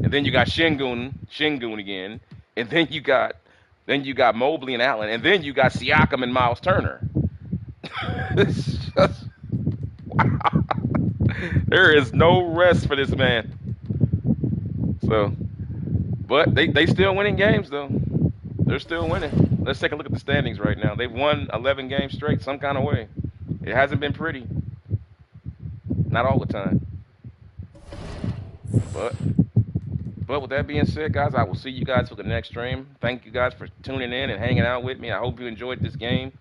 [SPEAKER 7] And then you got Şengün again. And then you got Mobley and Allen. And then you got Siakam and Miles Turner. It's just, wow. There is no rest for this man. So, but they still winning games, though. They're still winning. Let's take a look at the standings right now. They've won 11 games straight some kind of way. It hasn't been pretty. Not all the time. But with that being said, guys, I will see you guys for the next stream. Thank you guys for tuning in and hanging out with me. I hope you enjoyed this game.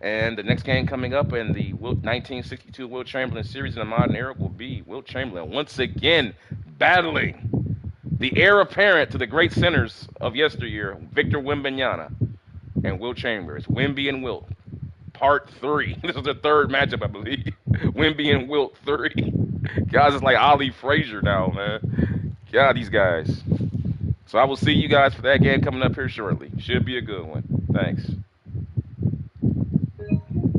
[SPEAKER 7] And the next game coming up in the 1962 Wilt Chamberlain series in the modern era will be Wilt Chamberlain once again battling the heir apparent to the great centers of yesteryear, Victor Wembanyama and Wilt Chamberlain. It's Wemby and Wilt, part 3. This is the third matchup, I believe. Wemby and Wilt 3. Guys, it's like Ali Frazier now, man. God, these guys. So I will see you guys for that game coming up here shortly. Should be a good one. Thanks.